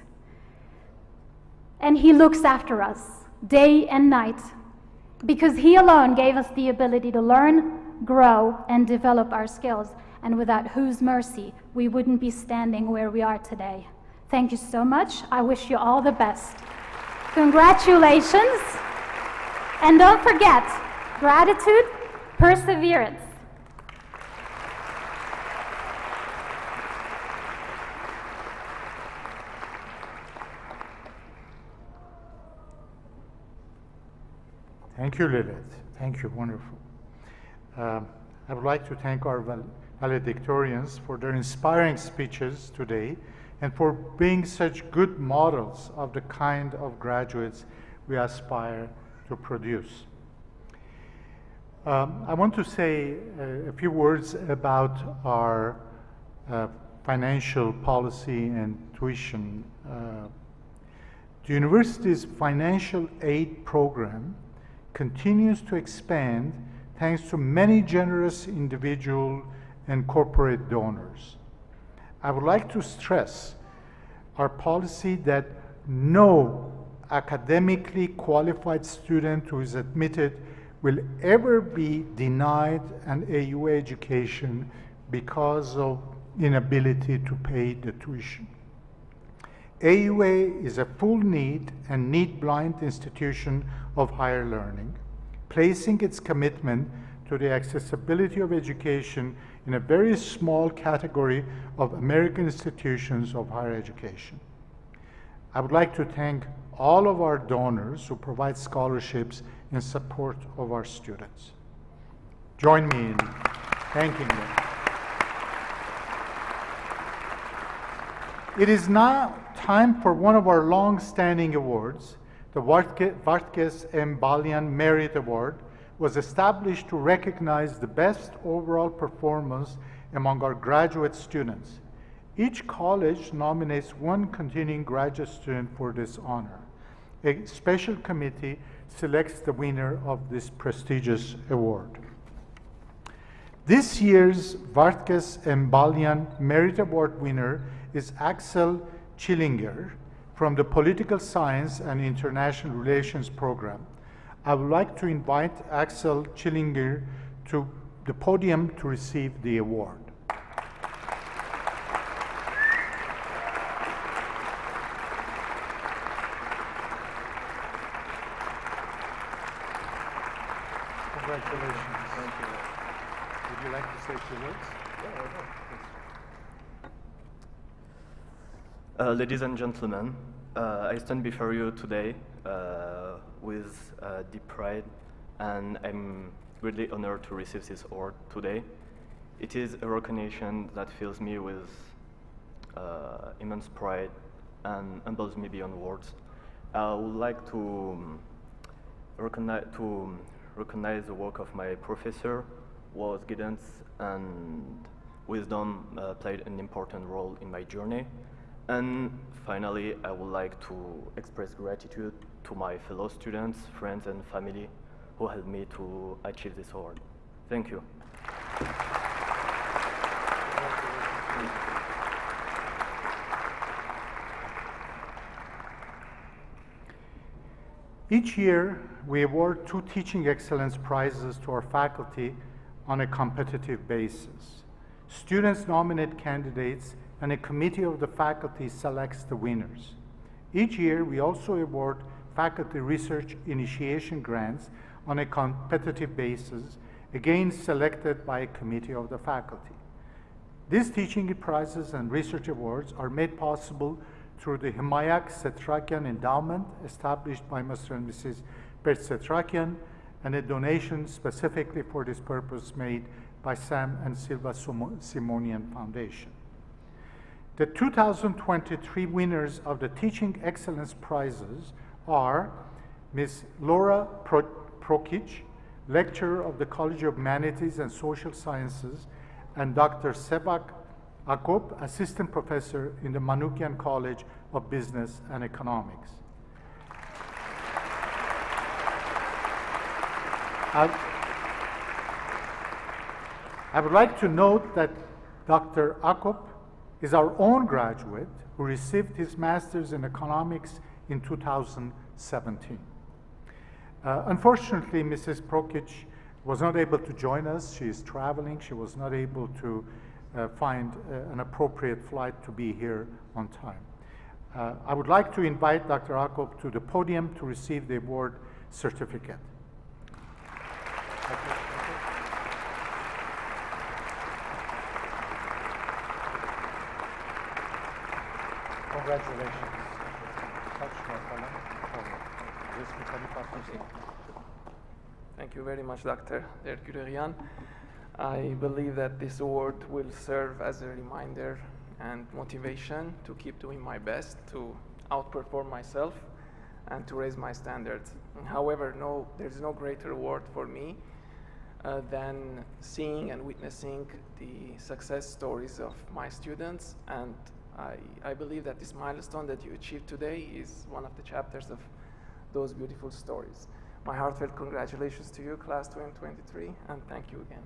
and He looks after us day and night, because He alone gave us the ability to learn, grow, and develop our skills, and without whose mercy we wouldn't be standing where we are today. Thank you so much. I wish you all the best. Congratulations, and don't forget, gratitude, perseverance. Thank you, Lilith. Thank you, wonderful. I would like to thank our valedictorians for their inspiring speeches today and for being such good models of the kind of graduates we aspire to produce. I want to say a few words about our financial policy and tuition. The university's financial aid program continues to expand thanks to many generous individual and corporate donors. I would like to stress our policy that no academically qualified student who is admitted will ever be denied an AUA education because of inability to pay the tuition. AUA is a full need and need-blind institution of higher learning, placing its commitment to the accessibility of education in a very small category of American institutions of higher education. I would like to thank all of our donors who provide scholarships in support of our students. Join me in thanking them. It is now time for one of our long-standing awards. The Vartkes M. Balyan Merit Award was established to recognize the best overall performance among our graduate students. Each college nominates one continuing graduate student for this honor. A special committee selects the winner of this prestigious award. This year's Vartkes Embalian Merit Award winner is Axel Schillinger from the Political Science and International Relations program. I would like to invite Axel Schillinger to the podium to receive the award. Congratulations. Thank you. Would you like to say a few words? Ladies and gentlemen, I stand before you today with deep pride, and I'm greatly honored to receive this award today. It is a recognition that fills me with immense pride and humbles me beyond words. I would like to recognize the work of my professor, whose guidance and wisdom played an important role in my journey. And finally, I would like to express gratitude to my fellow students, friends, and family who helped me to achieve this award. Thank you. Each year, we award 2 Teaching Excellence Prizes to our faculty on a competitive basis. Students nominate candidates, and a committee of the faculty selects the winners. Each year, we also award faculty research initiation grants on a competitive basis, again selected by a committee of the faculty. These teaching prizes and research awards are made possible through the Himayak Setrakian Endowment established by Mr. and Mrs. Bert Setrakian, and a donation specifically for this purpose made by Sam and Silva Simonian Foundation. The 2023 winners of the Teaching Excellence Prizes are Ms. Laura Prokic, lecturer of the College of Humanities and Social Sciences, and Dr. Sebak Akop, assistant professor in the Manoukian College of Business and Economics. I would like to note that Dr. Akop is our own graduate who received his master's in economics in 2017. Unfortunately, Mrs. Prokic was not able to join us. She is traveling. She was not able to find an appropriate flight to be here on time. I would like to invite Dr. Akop to the podium to receive the award certificate. Congratulations. Thank you very much, Dr. Dergurerian. I believe that this award will serve as a reminder and motivation to keep doing my best to outperform myself and to raise my standards. However, there's no greater award for me than seeing and witnessing the success stories of my students, and I believe that this milestone that you achieved today is one of the chapters of those beautiful stories. My heartfelt congratulations to you, Class 2023, and thank you again.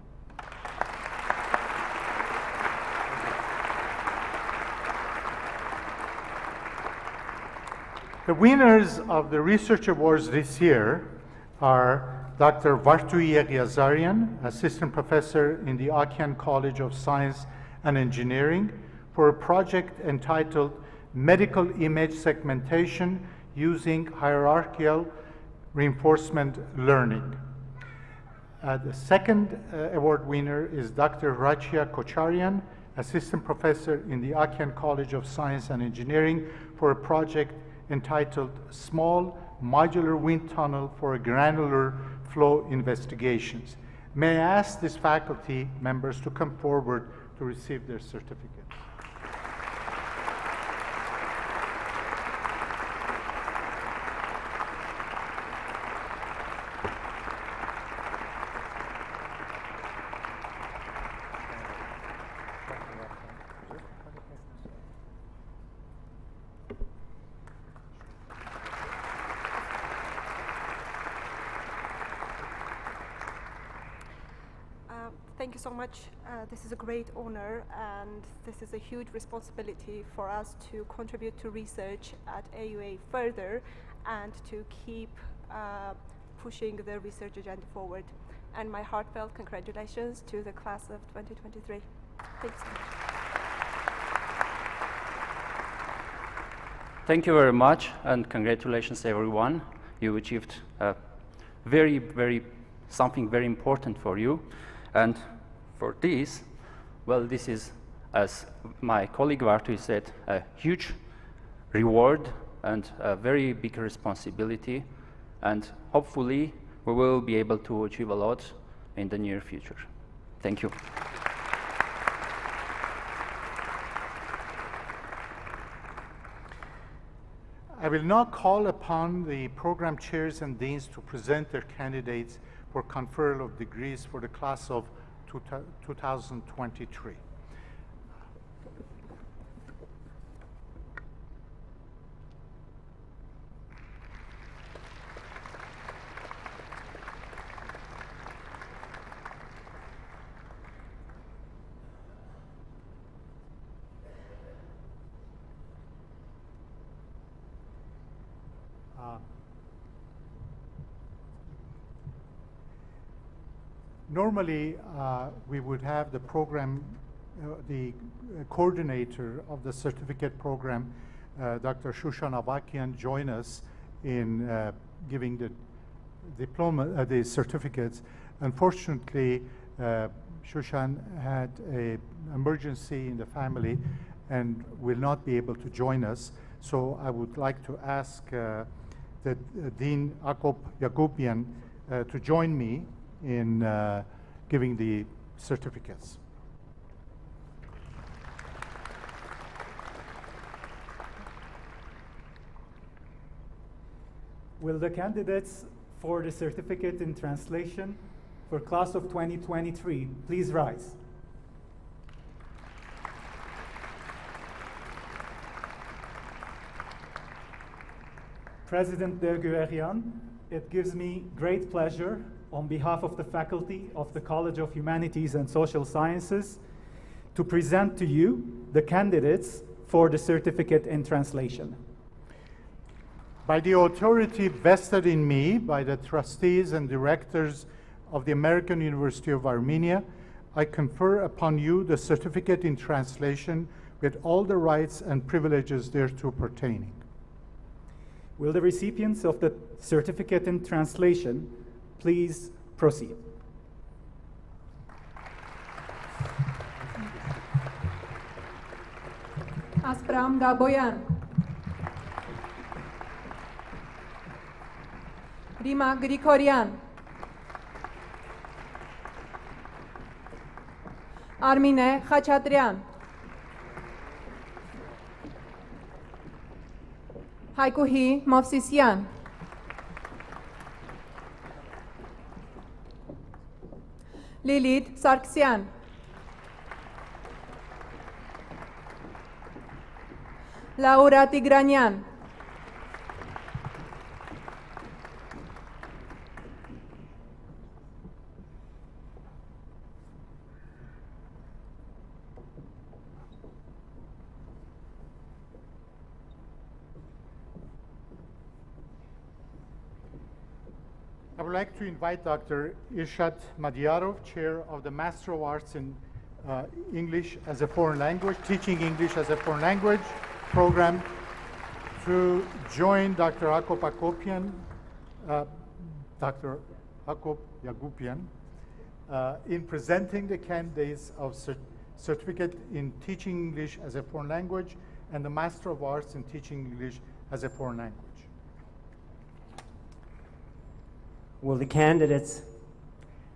The winners of the research awards this year are Dr. Vartui Yazarian, assistant professor in the Akian College of Science and Engineering, for a project entitled Medical Image Segmentation Using Hierarchical Reinforcement Learning. The second award winner is Dr. Rachia Kocharian, assistant professor in the Akian College of Science and Engineering, for a project entitled Small Modular Wind Tunnel for Granular Flow Investigations. May I ask these faculty members to come forward to receive their certificate. Thank you so much. This is a great honor, and this is a huge responsibility for us to contribute to research at AUA further and to keep pushing the research agenda forward. And my heartfelt congratulations to the class of 2023. Thanks so much. Thank you very much, and congratulations everyone. You achieved something very important for you. And for this, well, this is, as my colleague Vartu said, a huge reward and a very big responsibility. And hopefully, we will be able to achieve a lot in the near future. Thank you. I will now call upon the program chairs and deans to present their candidates for conferral of degrees for the class of 2023. Normally, we would have the program, the coordinator of the certificate program, Dr. Shushan Avakian, join us in giving the diploma, the certificates. Unfortunately, Shushan had an emergency in the family and will not be able to join us. So I would like to ask the Dean Akop Yagupian to join me in giving the certificates. Will the candidates for the certificate in translation for class of 2023 please rise? President Derguerian, it gives me great pleasure on behalf of the faculty of the College of Humanities and Social Sciences to present to you the candidates for the certificate in translation. By the authority vested in me by the trustees and directors of the American University of Armenia, I confer upon you the certificate in translation with all the rights and privileges thereto pertaining. Will the recipients of the certificate in translation please proceed? Aspram Gaboyan. Rima Grigoryan. Armine Khachatryan. Haykuhi Movsisyan. Lilith Sargsyan. Laura Tigranyan. I would like to invite Dr. Irshad Madyarov, Chair of the Master of Arts in English as a Foreign Language, Teaching English as a Foreign Language program, to join Dr. Akop Akopian, Dr. Akop Yagupian, in presenting the candidates of Certificate in Teaching English as a Foreign Language and the Master of Arts in Teaching English as a Foreign Language. Will the candidates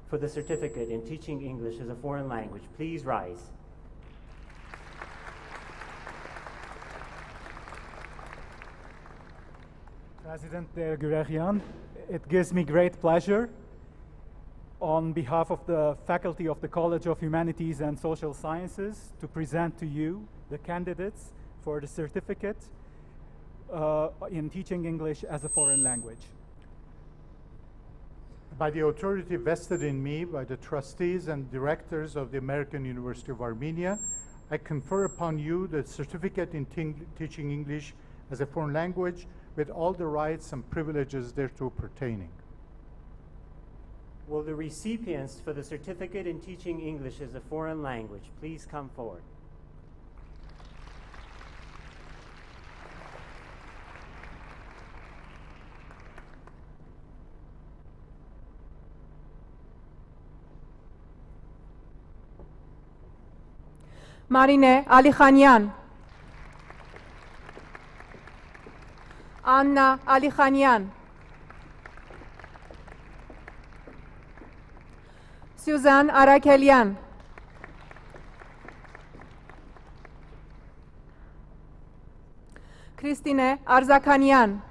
for the certificate in teaching English as a foreign language please rise? President Derguerian, it gives me great pleasure on behalf of the faculty of the College of Humanities and Social Sciences to present to you the candidates for the certificate in teaching English as a foreign language. By the authority vested in me by the trustees and directors of the American University of Armenia, I confer upon you the certificate in teaching English as a foreign language with all the rights and privileges thereto pertaining. Will the recipients for the certificate in teaching English as a foreign language please come forward? Marine Alikhanyan, Anna Alikhanyan, Suzanne Arakelian, Christine Arzakanian,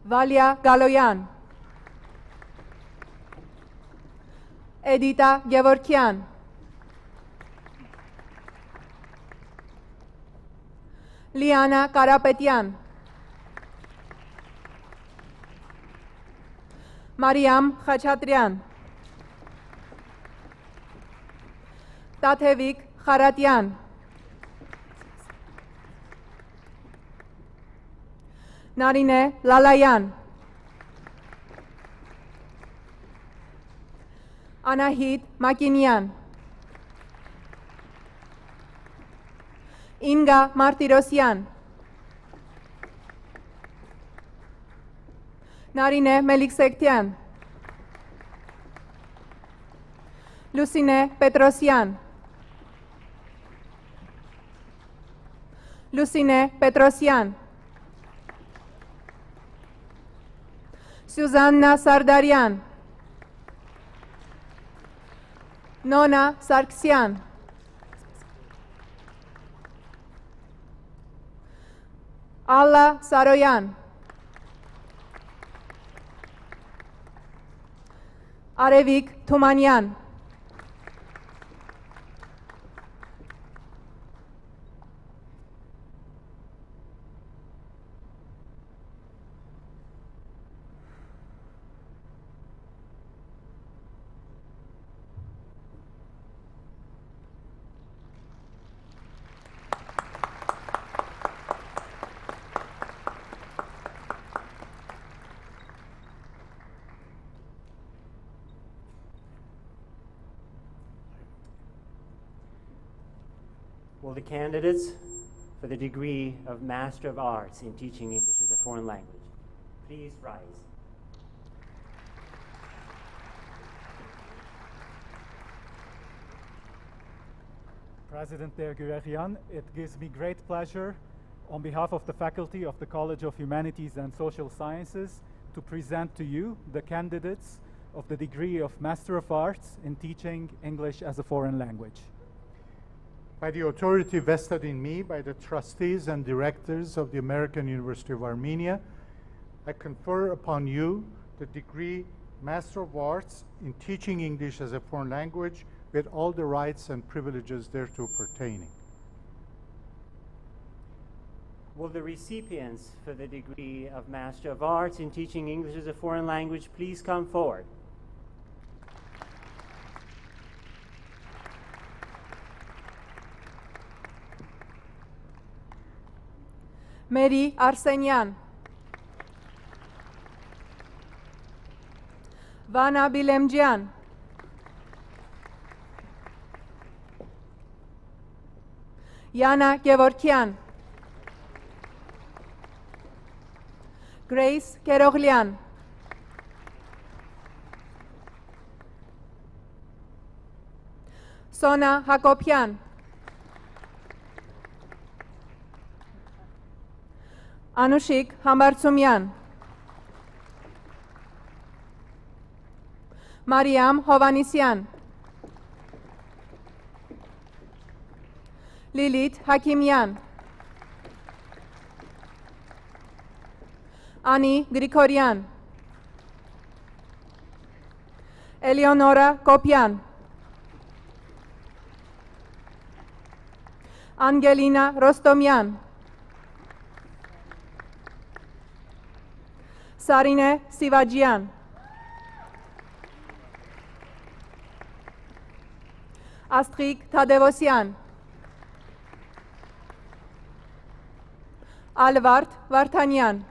Valia Galoyan, Edita Gevorkian, Liana Karapetian, Mariam Khachatrian, Tatevik Kharatian, Narine Lalayan, Anahit Makinian, Inga Martirosyan, Narine Meliksektian, Lucine Petrosyan, Lucine Petrosyan, Susanna Sardarian, Nona Sargsyan, Alla Saroyan, Arevik Tumanyan, Will the candidates for the degree of Master of Arts in Teaching English as a Foreign Language please rise? President Dergurerian, it gives me great pleasure on behalf of the faculty of the College of Humanities and Social Sciences to present to you the candidates of the degree of Master of Arts in Teaching English as a Foreign Language. By the authority vested in me by the trustees and directors of the American University of Armenia, I confer upon you the degree Master of Arts in Teaching English as a Foreign Language with all the rights and privileges thereto pertaining. Will the recipients for the degree of Master of Arts in Teaching English as a Foreign Language please come forward? Mary Arsenyan, Vana Bilemjian, Yana Gevorkian, Grace Keroglian, Sona Hakopian, Anushik Hambartsumyan, Mariam Hovanisyan, Lilith Hakimyan, Ani Grigorian, Eleonora Kopian, Angelina Rostomian, Սարինե Սիվաջյան, Աստղիկ Թադևոսյան, Ալվարդ Վարդանյան,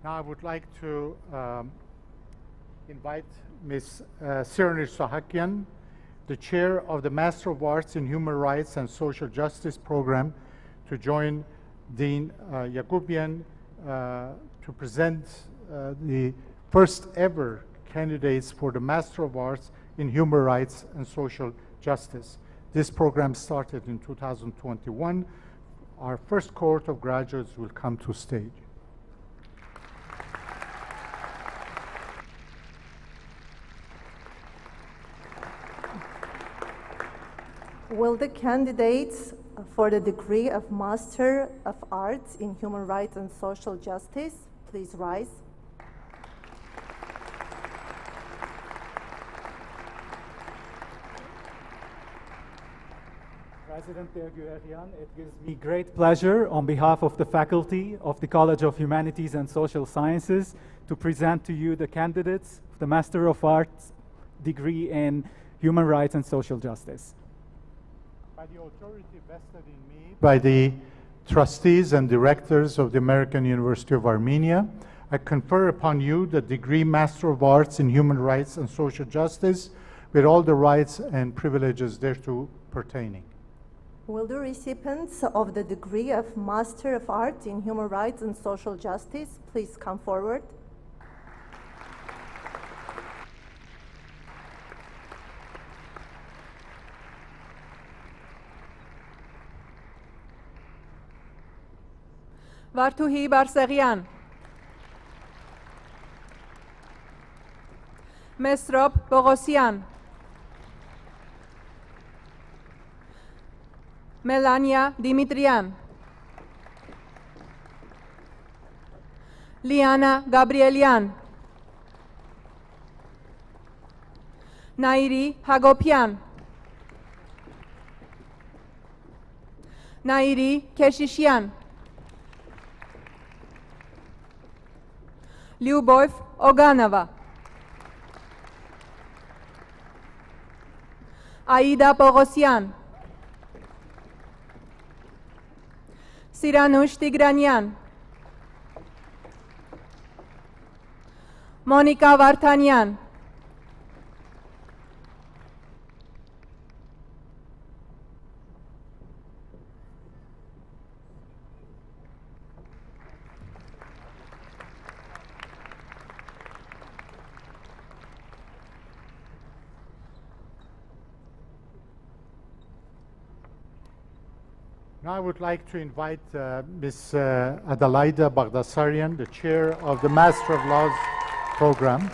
Now I would like to invite Ms. Sirani Sahakian, the chair of the Master of Arts in Human Rights and Social Justice program, to join Dean Yakubian to present the first ever candidates for the Master of Arts in Human Rights and Social Justice. This program started in 2021. Our first cohort of graduates will come to stage. Will the candidates for the degree of Master of Arts in Human Rights and Social Justice please rise? President Dergurerian, it gives me great pleasure on behalf of the faculty of the College of Humanities and Social Sciences to present to you the candidates of the Master of Arts degree in Human Rights and Social Justice. By the authority vested in me by the trustees and directors of the American University of Armenia, I confer upon you the degree Master of Arts in Human Rights and Social Justice with all the rights and privileges thereto pertaining. Will the recipients of the degree of Master of Arts in Human Rights and Social Justice please come forward? Վարդուհի Բարսեղյան, Մեսրոպ Պողոսյան, Մելանիա Դիմիտրյան, Լիանա Գաբրիելյան, Նաիրի Հակոբյան, Նաիրի Քեշիշյան, Lyubov Oganova, Aida Pogosyan, Siranush Tigranyan, Monica Vartanyan, Now I would like to invite Ms. Adelaida Bagdasarian, the chair of the Master of Laws program.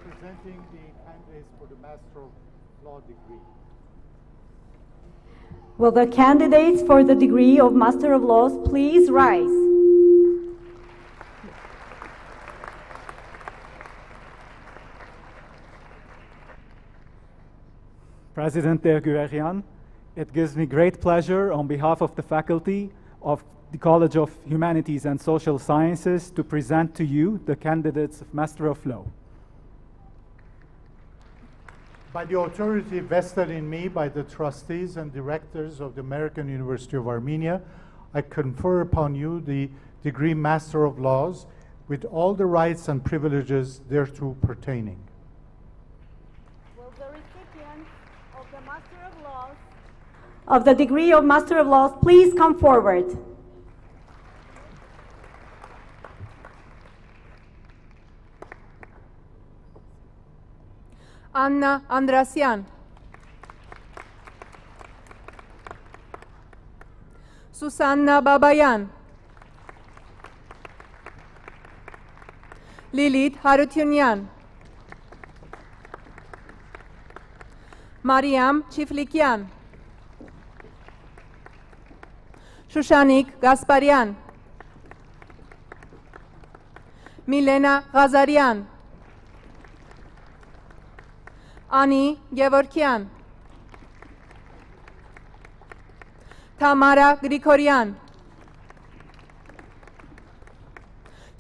Presenting the candidates for the Master of Law degree. Will the candidates for the degree of Master of Laws please rise? President Dergurerian, it gives me great pleasure on behalf of the faculty of the College of Humanities and Social Sciences to present to you the candidates of Master of Law. By the authority vested in me by the trustees and directors of the American University of Armenia, I confer upon you the degree Master of Laws with all the rights and privileges thereto pertaining. Of the degree of Master of Laws, please come forward. Anna Andrasyan, Սուսաննա Բաբայան, Լիլիթ Հարությունյան, Մարիամ Չիֆլիկյան, Շուշանիկ Գասպարյան, Միլենա Ղազարյան, Անի Գևորքյան, Թամարա Գրիգորյան,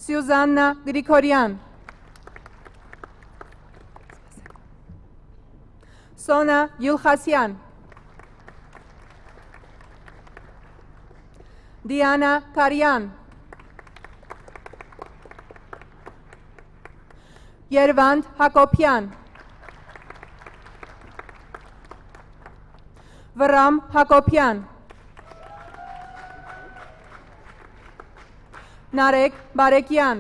Սյուզաննա Գրիգորյան, Սոնա Յուլխասյան, Դիանա Կարյան, Երվանդ Հակոբյան, Վրամ Հակոբյան, Նարեկ Բարեկյան,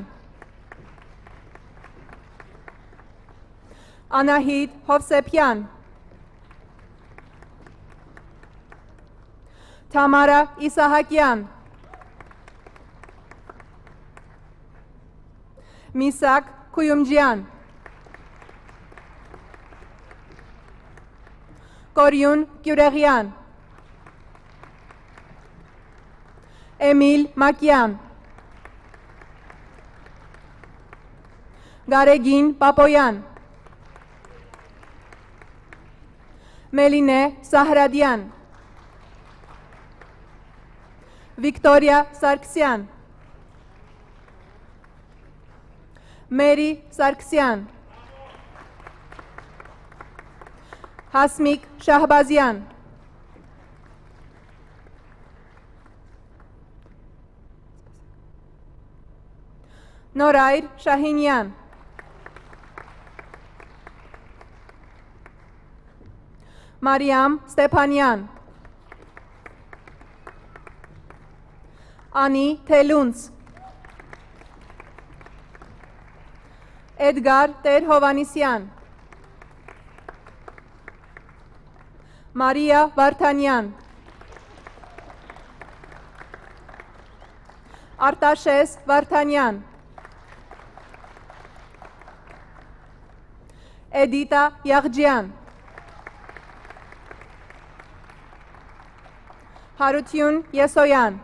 Անահիտ Հովսեփյան, Թամարա Իսահակյան, Միսակ Քույումջյան, Կորյուն Գյուրեղյան, Էմիլ Մակյան, Գարեգին Պապոյան, Մելինե Սահրադյան, Վիկտորիա Սարգսյան, Մերի Սարգսյան, Հասմիկ Շահբազյան, Նորայր Շահինյան, Մարիամ Ստեփանյան, Անի Թելունց, Էդգար Տեր-Հովանիսյան, Մարիա Վարդանյան, Արտաշես Վարդանյան, Էդիտա Յաղջյան, Հարություն Եսոյան,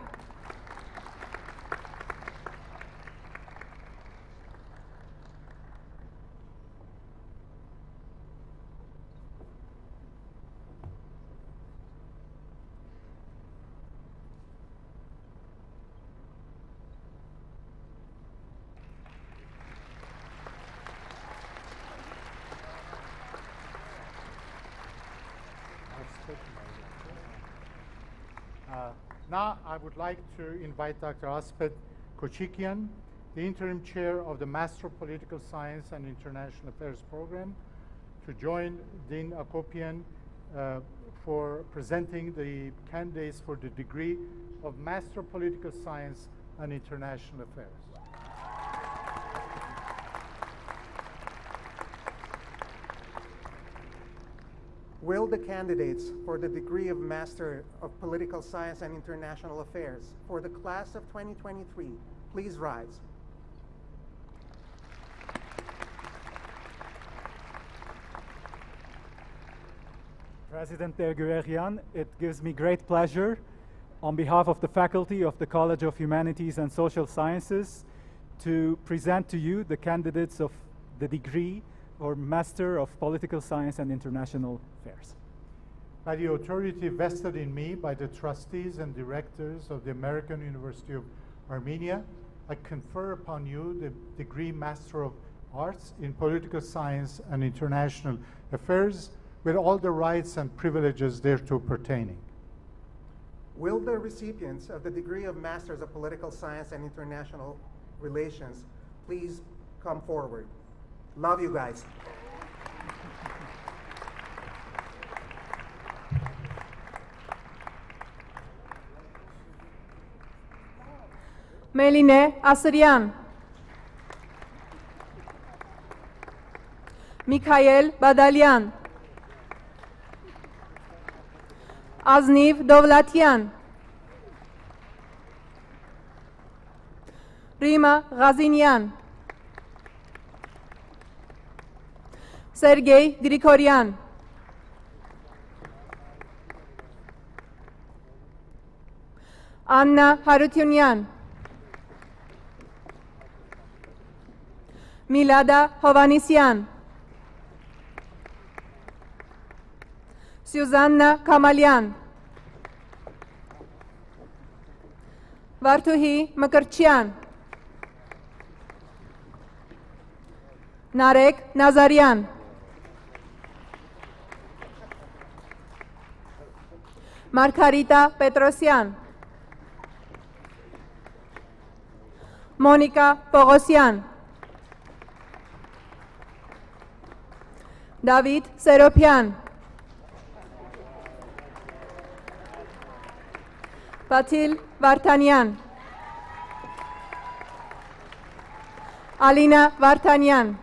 Now I would like to invite Dr. Aspet Kochikian, the interim chair of the Master of Political Science and International Affairs program, to join Dean Akopian for presenting the candidates for the degree of Master of Political Science and International Affairs. Will the candidates for the degree of Master of Political Science and International Affairs for the class of 2023 please rise? President Gurerian, it gives me great pleasure on behalf of the faculty of the College of Humanities and Social Sciences to present to you the candidates of the degree or Master of Political Science and International Affairs. By the authority vested in me by the trustees and directors of the American University of Armenia, I confer upon you the degree Master of Arts in Political Science and International Affairs with all the rights and privileges thereto pertaining. Will the recipients of the degree of Masters of Political Science and International Relations please come forward? Love you guys. Մելինե Ասրյան, Միքայել Բադալյան, Ազնիվ Դովլաթյան, Րիմա Ղազինյան, Սերգեյ Գրիգորյան, Աննա Հարությունյան, Միլադա Հովանիսյան, Սյուզաննա Կամալյան, Վարդուհի Մկրտչյան, Նարեկ Նազարյան, Մարգարիտա Պետրոսյան, Մոնիկա Պողոսյան, Դավիթ Սերոփյան, Պատիլ Վարդանյան, Ալինա Վարդանյան,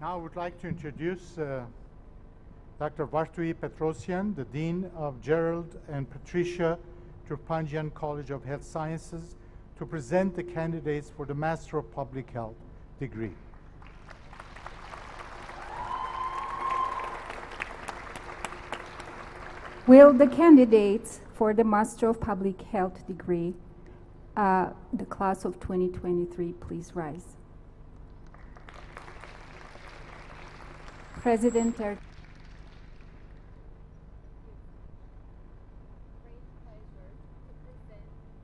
Now I would like to introduce Dr. Vartui Petrosyan, the Dean of Gerald and Patricia Turpanjian College of Health Sciences, to present the candidates for the Master of Public Health degree. Will the candidates for the Master of Public Health degree, the class of 2023, please rise? President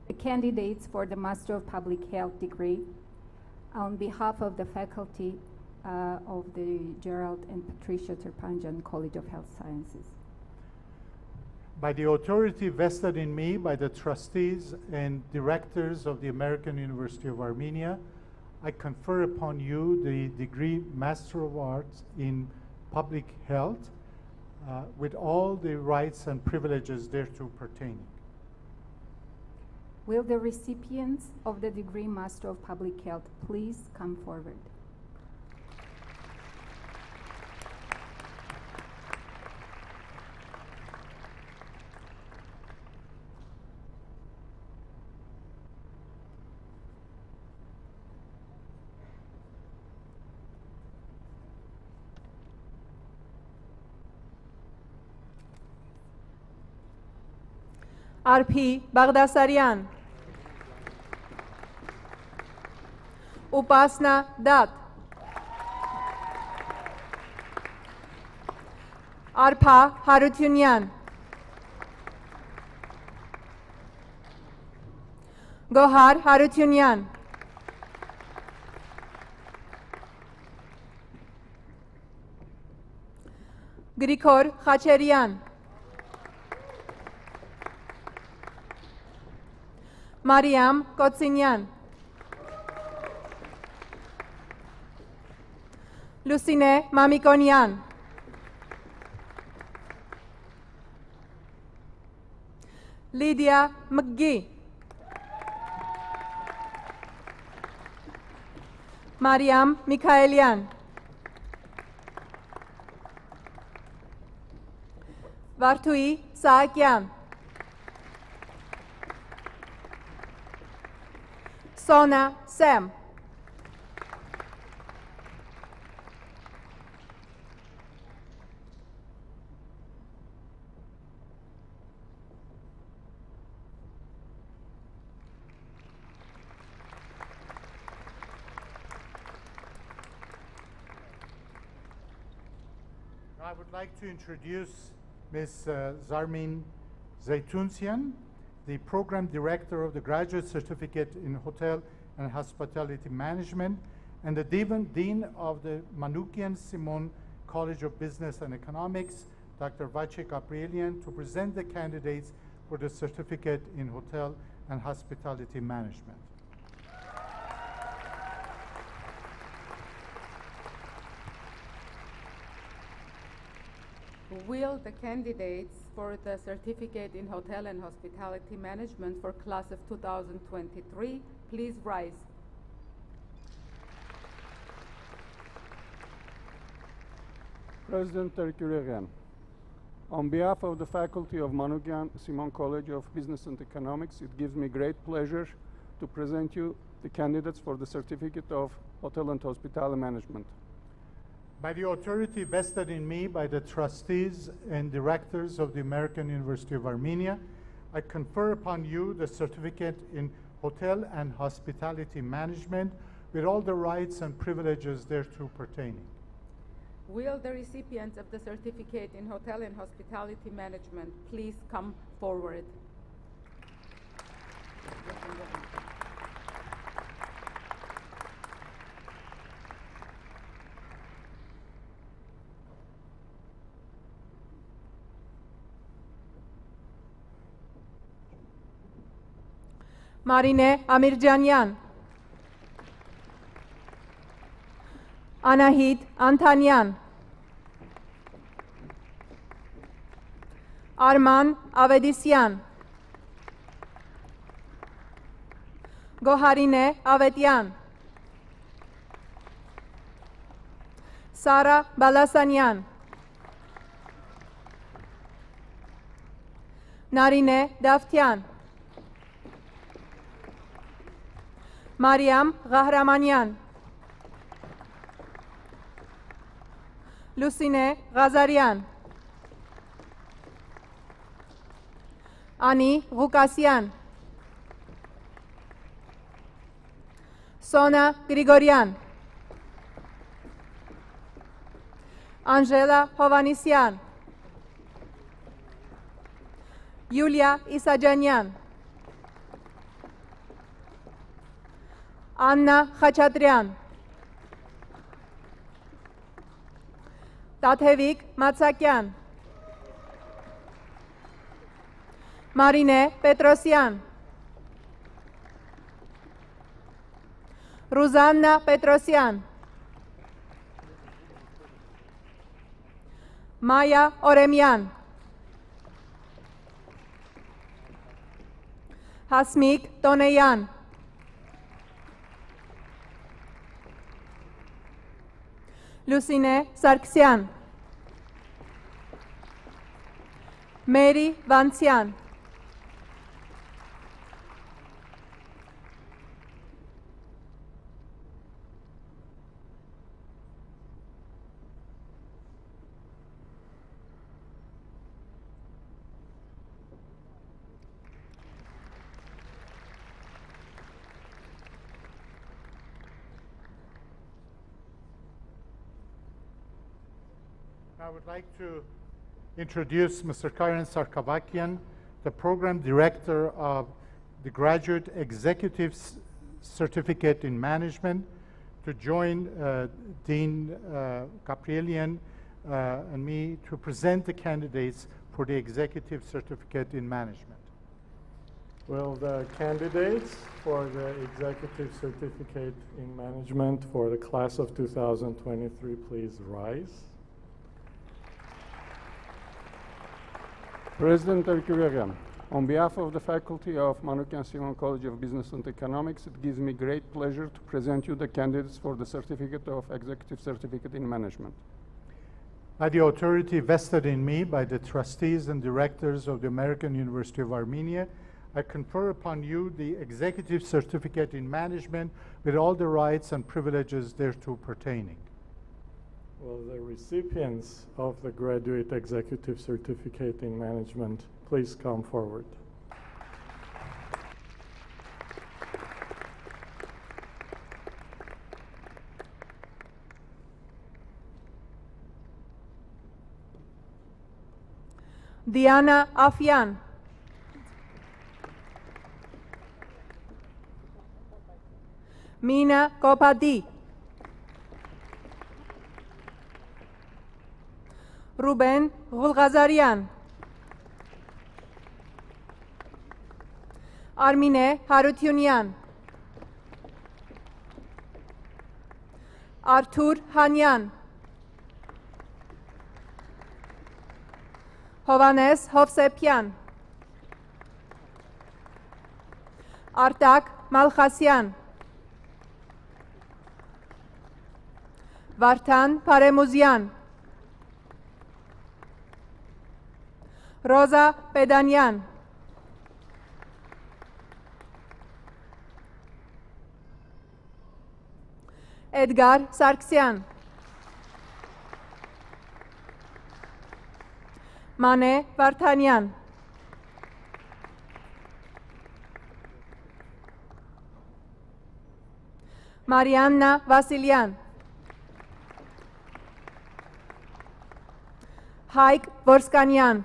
the candidates for the Master of Public Health degree on behalf of the faculty of the Gerald and Patricia Turpanjian College of Health Sciences. By the authority vested in me by the trustees and directors of the American University of Armenia, I confer upon you the degree Master of Arts in Public Health with all the rights and privileges thereto pertaining. Will the recipients of the degree Master of Public Health please come forward? Arpi Bagdasaryan, Upasna Dat, Arpa Harutyunyan, Gohar Harutyunyan, Grigor Khacherian, Mariam Kotsinyan, Lucine Mamikonian, Lydia McGee, Mariam Mikhaelian, Vartui Saakyan, Sona Sam, I would like to introduce Ms. Zarmin Zeytunsian, the Program Director of the Graduate Certificate in Hotel and Hospitality Management and the Dean of the Manoukian Simon College of Business and Economics, Dr. Vache Gabrielian, to present the candidates for the certificate in Hotel and Hospitality Management. Will the candidates for the certificate in Hotel and Hospitality Management for class of 2023 please rise? President Terkurian, on behalf of the faculty of Manukyan Simon College of Business and Economics, it gives me great pleasure to present you the candidates for the certificate of Hotel and Hospitality Management. By the authority vested in me by the trustees and directors of the American University of Armenia, I confer upon you the certificate in Hotel and Hospitality Management with all the rights and privileges thereto pertaining. Will the recipients of the certificate in Hotel and Hospitality Management please come forward? Marine Amirjanyan, Anahit Antanyan, Arman Avedisyan, Goharine Avetyan, Sara Balasanyan, Narine Daftyan, Mariam Ghahramanyan, Lucine Ghazarian, Ani Ghukasyan, Sona Grigorian, Angela Hovanisyan, Yulia Isajanyan, Anna Khachatrian, Tathevik Matsakyan, Marine Petrosyan, Ruzanna Petrosyan, Maya Oremyan, Hasmik Toneyan, Lucine Sargsyan, Mary Vansyan, I would like to introduce Mr. Karen Sarkavakian, the Program Director of the Graduate Executive Certificate in Management, to join Dean Gabrielian and me to present the candidates for the Executive Certificate in Management. Will the candidates for the Executive Certificate in Management for the class of 2023 please rise? President Terkurian, on behalf of the faculty of Manukyan Simon College of Business and Economics, it gives me great pleasure to present you the candidates for the certificate of Executive Certificate in Management. By the authority vested in me by the trustees and directors of the American University of Armenia, I confer upon you the Executive Certificate in Management with all the rights and privileges thereto pertaining. Will the recipients of the Graduate Executive Certificate in Management please come forward? Diana Afyan, Mina Kopadi, Ruben Ghulghazarian, Armine Harutyunyan, Artur Hanyan, Hovanes Hovsepyan, Artak Malkhasyan, Vartan Paremuzyan, Rosa Pedanyan, Edgar Sargsyan, Mane Vartanyan, Marianna Vasilyan, Haik Vorskanyan,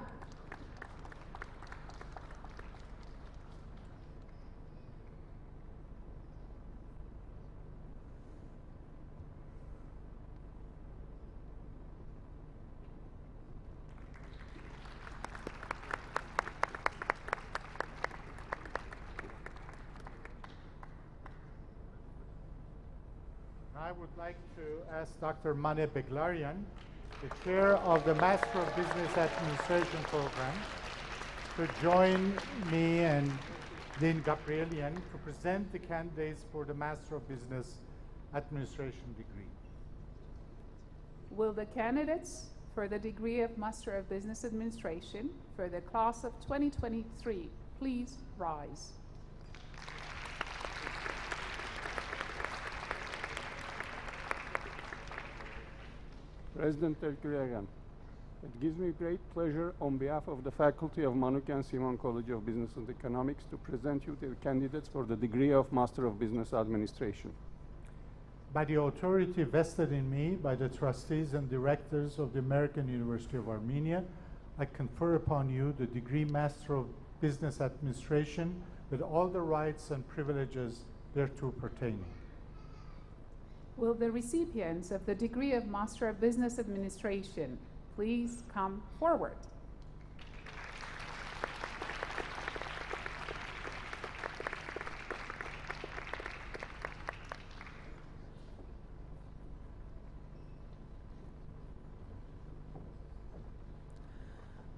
I would like to ask Dr. Mane Beglarian, the chair of the Master of Business Administration program, to join me and Dean Gabrielian to present the candidates for the Master of Business Administration degree. Will the candidates for the degree of Master of Business Administration for the class of 2023 please rise? President Erkuragan, it gives me great pleasure on behalf of the faculty of Manukyan Simon College of Business and Economics to present you the candidates for the degree of Master of Business Administration. By the authority vested in me by the trustees and directors of the American University of Armenia, I confer upon you the degree Master of Business Administration with all the rights and privileges thereto pertaining. Will the recipients of the degree of Master of Business Administration please come forward?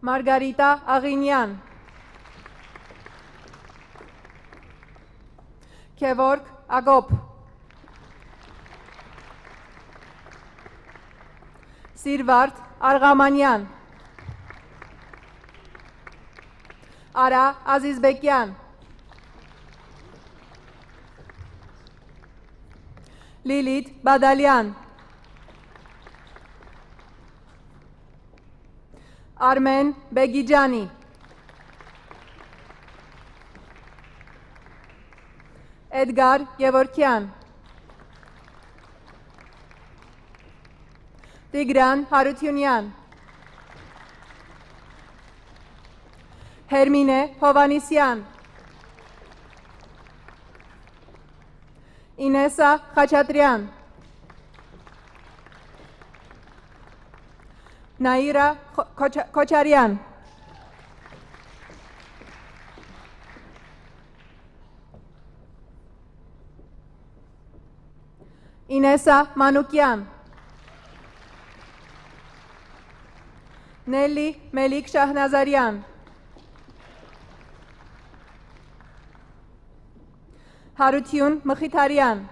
Margarita Aghinyan, Kevork Agop, Sirvart Argamanyan, Ara Azizbekyan, Lilit Badalyan, Armen Begijani, Edgar Gevorkian, Tigran Harutyunyan, Hermine Hovanisyan, Inesa Khachatrian, Naira Kocharian, Inesa Manukyan, Nelly Melik Shahnazarian, Harutyun Mkhitarian,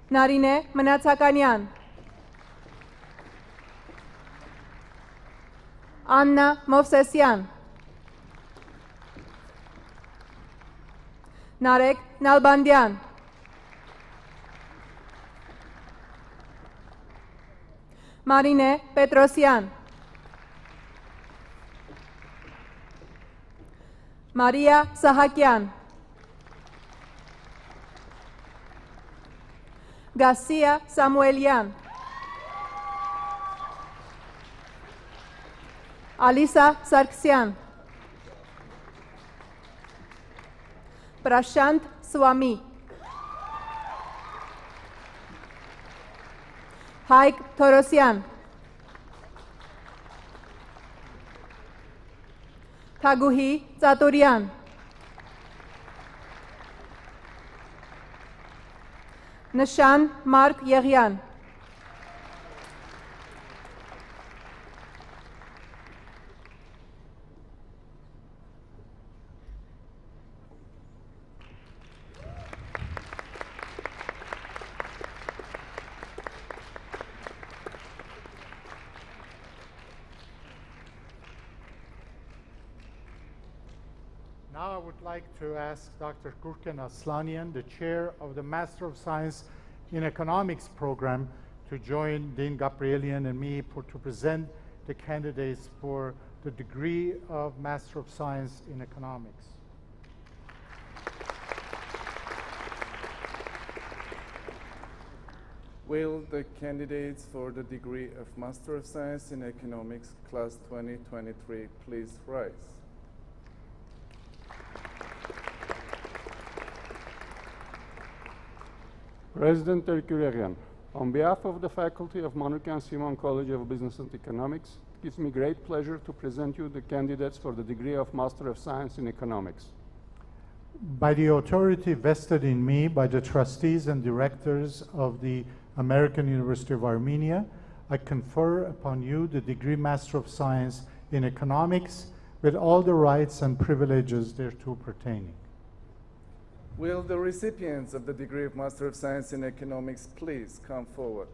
Narine Mnatsakanian, Anna Movsesyan, Narek Nalbandian, Marine Petrosyan, Maria Sahakyan, Garcia Samuelian, Alisa Sargsyan, Prashant Swami, Հայկ Թորոսյան, Թագուհի Ծատուրյան, Նշան Մարկ Եղյան, Now I would like to ask Dr. Gurkan Aslanian, the chair of the Master of Science in Economics program, to join Dean Gabrielian and me to present the candidates for the degree of Master of Science in Economics. Will the candidates for the degree of Master of Science in Economics, Class 2023, please rise? President Erkürerian, on behalf of the faculty of Manukyan Simon College of Business and Economics, it gives me great pleasure to present you the candidates for the degree of Master of Science in Economics. By the authority vested in me by the trustees and directors of the American University of Armenia, I confer upon you the degree Master of Science in Economics with all the rights and privileges thereto pertaining. Will the recipients of the degree of Master of Science in Economics please come forward?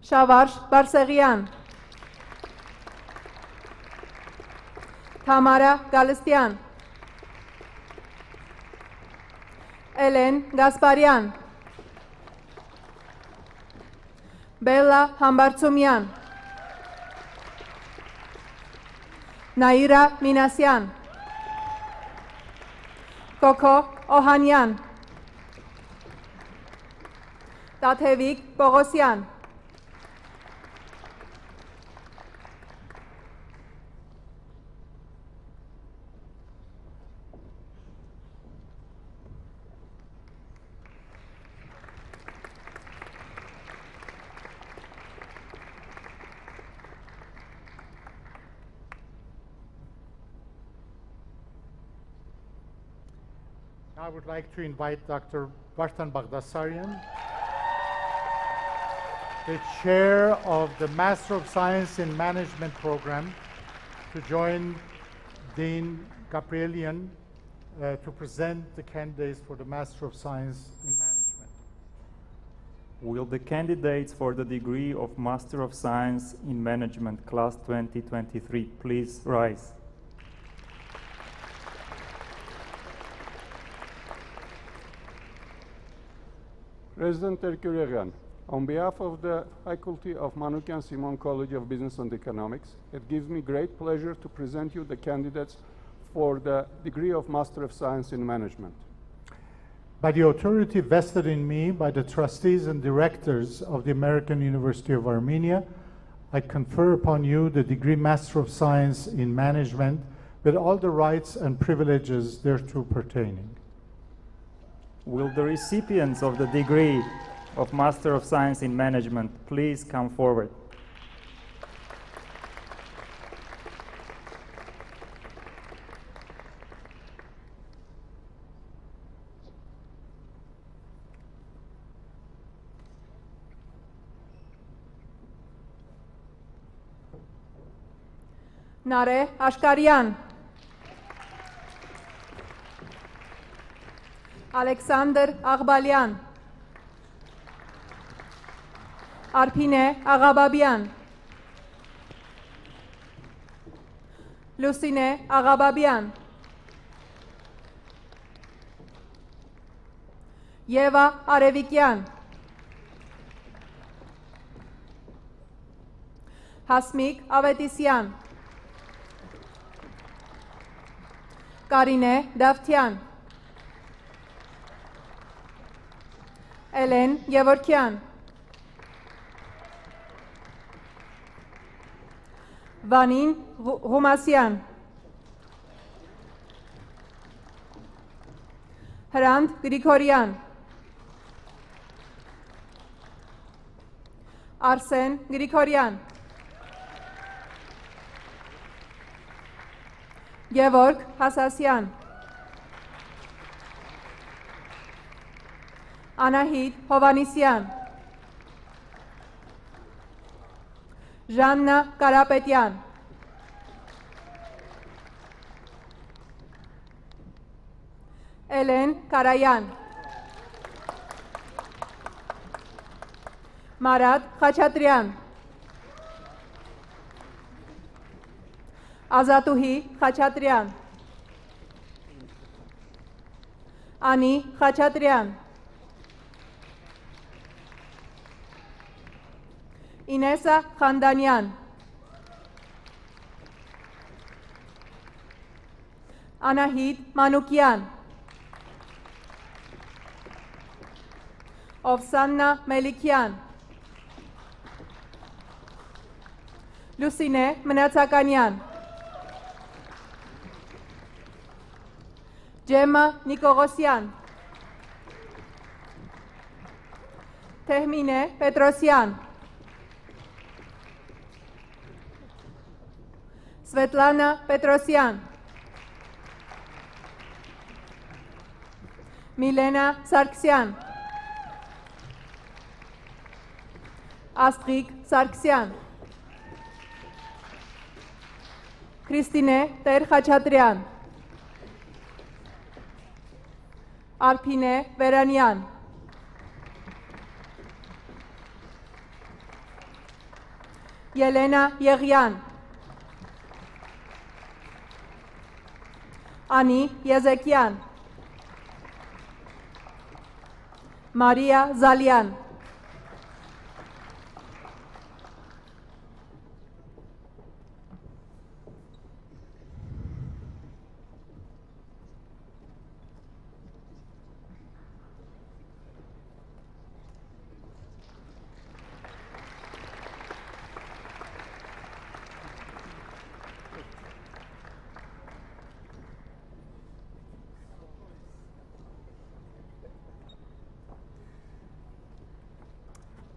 Շավարժ Բարսեղյան, Թամարա Գալստյան, Էլեն Գասպարյան, Բելլա Համբարձումյան, Նաիրա Մինասյան, Կոքո Օհանյան, Տաթևիկ Պողոսյան, I would like to invite Dr. Vartan Bagdasaryan, the chair of the Master of Science in Management program, to join Dean Gabrielian to present the candidates for the Master of Science in Management. Will the candidates for the degree of Master of Science in Management, Class 2023, please rise? President Erkürerian, on behalf of the faculty of Manukyan Simon College of Business and Economics, it gives me great pleasure to present you the candidates for the degree of Master of Science in Management. By the authority vested in me by the trustees and directors of the American University of Armenia, I confer upon you the degree Master of Science in Management with all the rights and privileges thereto pertaining. Will the recipients of the degree of Master of Science in Management please come forward? Nare Ashkarian, Alexander Aghbalyan, Arpine Aghababyan, Lucine Aghababyan, Yeva Arevikyan, Hasmik Avetisyan, Karine Davtyan, Elen Gevorkyan, Վանին Ղումասյան, Հրանտ Գրիգորյան, Արսեն Գրիգորյան, Գևորգ Հասասյան, Անահիտ Հովանիսյան, Ժաննա Կարապետյան, Էլեն Կարայան, Մարատ Խաչատրյան, Ազատուհի Խաչատրյան, Անի Խաչատրյան, Ինեսա Խանդանյան, Անահիտ Մանուկյան, Օվսաննա Մելիքյան, Լուսինե Մնացականյան, Ջեմա Նիկողոսյան, Թեհմինե Պետրոսյան, Սվետլանա Պետրոսյան, Միլենա Սարգսյան, Աստրիկ Սարգսյան, Քրիստինե Տեր-Խաչատրյան, Արփինե Վերանյան, Ելենա Եղյան, Անի Եզեկյան, Մարիա Զալյան,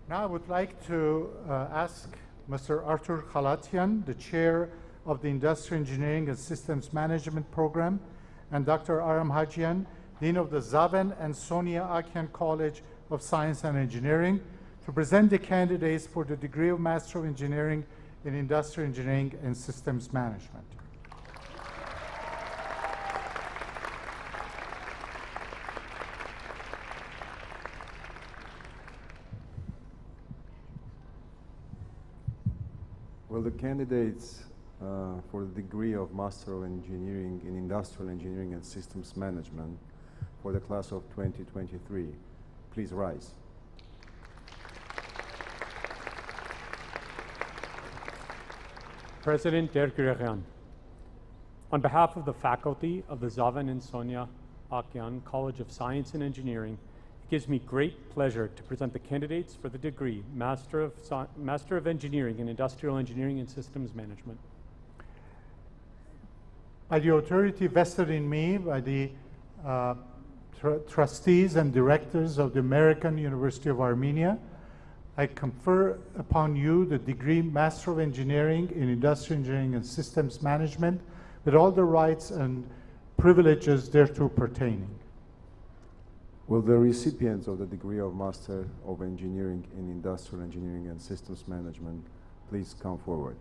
Now I would like to ask Mr. Artur Khalatian, the chair of the Industrial Engineering and Systems Management Program, and Dr. Aram Hajian, dean of the Zaven and Sonia Akyan College of Science and Engineering, to present the candidates for the degree of Master of Engineering in Industrial Engineering and Systems Management. Well, the candidates for the degree of Master of Engineering in Industrial Engineering and Systems Management for the class of 2023, please rise. President Der Gurerian, on behalf of the faculty of the Zaven and Sonia Akyan College of Science and Engineering, it gives me great pleasure to present the candidates for the degree Master of Engineering in Industrial Engineering and Systems Management. By the authority vested in me by the trustees and directors of the American University of Armenia, I confer upon you the degree Master of Engineering in Industrial Engineering and Systems Management with all the rights and privileges thereto pertaining. Will the recipients of the degree of Master of Engineering in Industrial Engineering and Systems Management please come forward?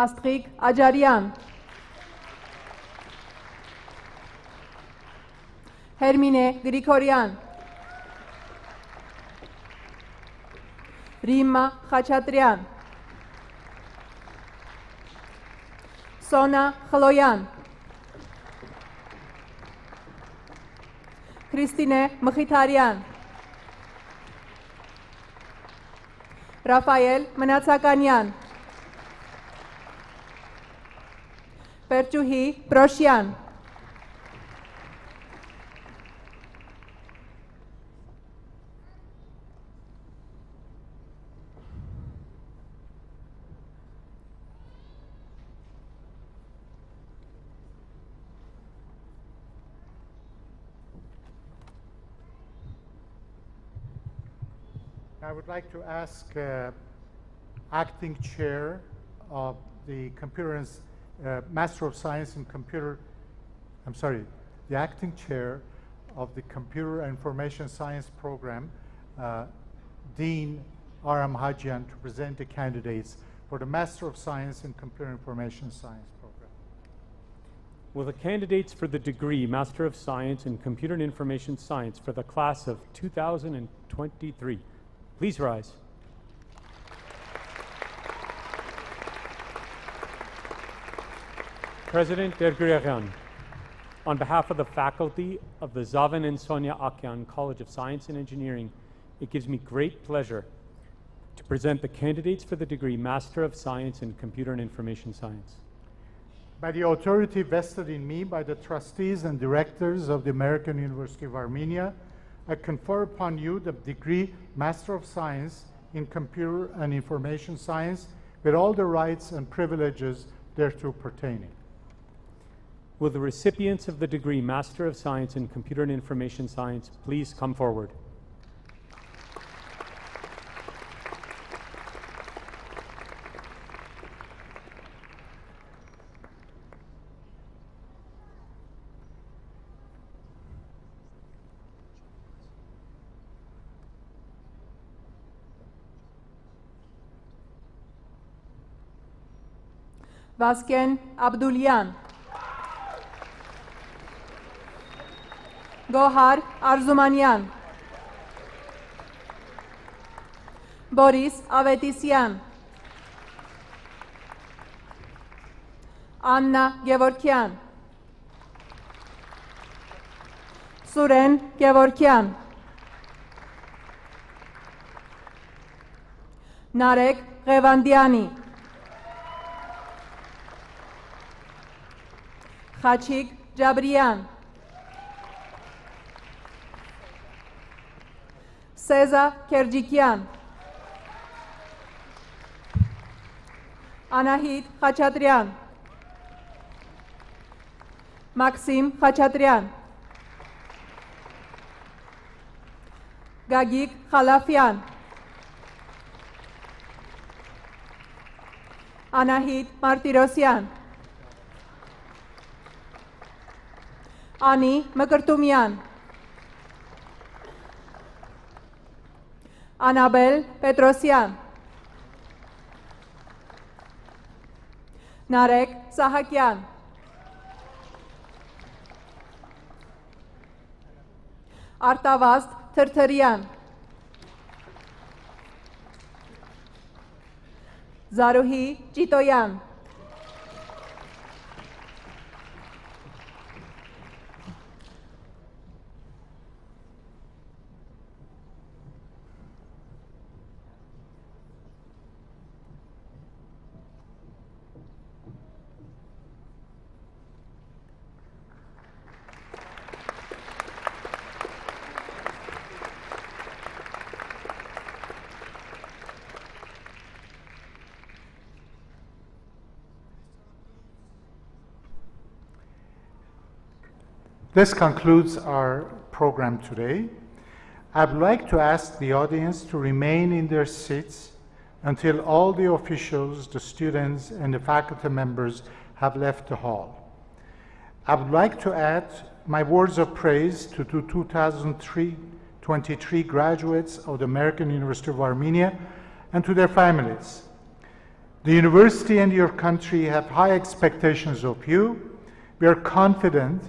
Աստղիկ Աջարյան, Հերմինե Գրիգորյան, Րիմա Խաչատրյան, Սոնա Խլոյան, Քրիստինե Մխիթարյան, Ռաֆայել Մնացականյան, Պերճուհի Պրոշյան, I would like to ask acting chair of the Master of Science in Computer, the acting chair of the Computer and Information Science program, Dean Aram Hajian, to present the candidates for the Master of Science in Computer Information Science program. Will the candidates for the degree Master of Science in Computer and Information Science for the class of 2023 please rise? President Derguryan, on behalf of the faculty of the Zaven and Sonia Akyan College of Science and Engineering, it gives me great pleasure to present the candidates for the degree Master of Science in Computer and Information Science. By the authority vested in me by the trustees and directors of the American University of Armenia, I confer upon you the degree Master of Science in Computer and Information Science with all the rights and privileges thereto pertaining. Will the recipients of the degree Master of Science in Computer and Information Science please come forward? Վասկեն Աբդուլյան, Գոհար Արզումանյան, Բորիս Ավետիսյան, Աննա Գևորքյան, Սուրեն Գևորքյան, Նարեկ Ղևանդյանի, Խաչիկ Ջաբրյան, Սեզա Քերջիկյան, Անահիտ Խաչատրյան, Մաքսիմ Խաչատրյան, Գագիկ Խալաֆյան, Անահիտ Մարտիրոսյան, Անի Մկրտումյան, Անաբել Պետրոսյան, Նարեկ Սահակյան, Արտավազդ Թրթրյան, Զարուհի Ճիտոյան, This concludes our program today. I'd like to ask the audience to remain in their seats until all the officials, the students, and the faculty members have left the hall. I would like to add my words of praise to the 2023 graduates of the American University of Armenia and to their families. The university and your country have high expectations of you. We are confident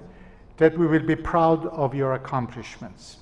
that we will be proud of your accomplishments.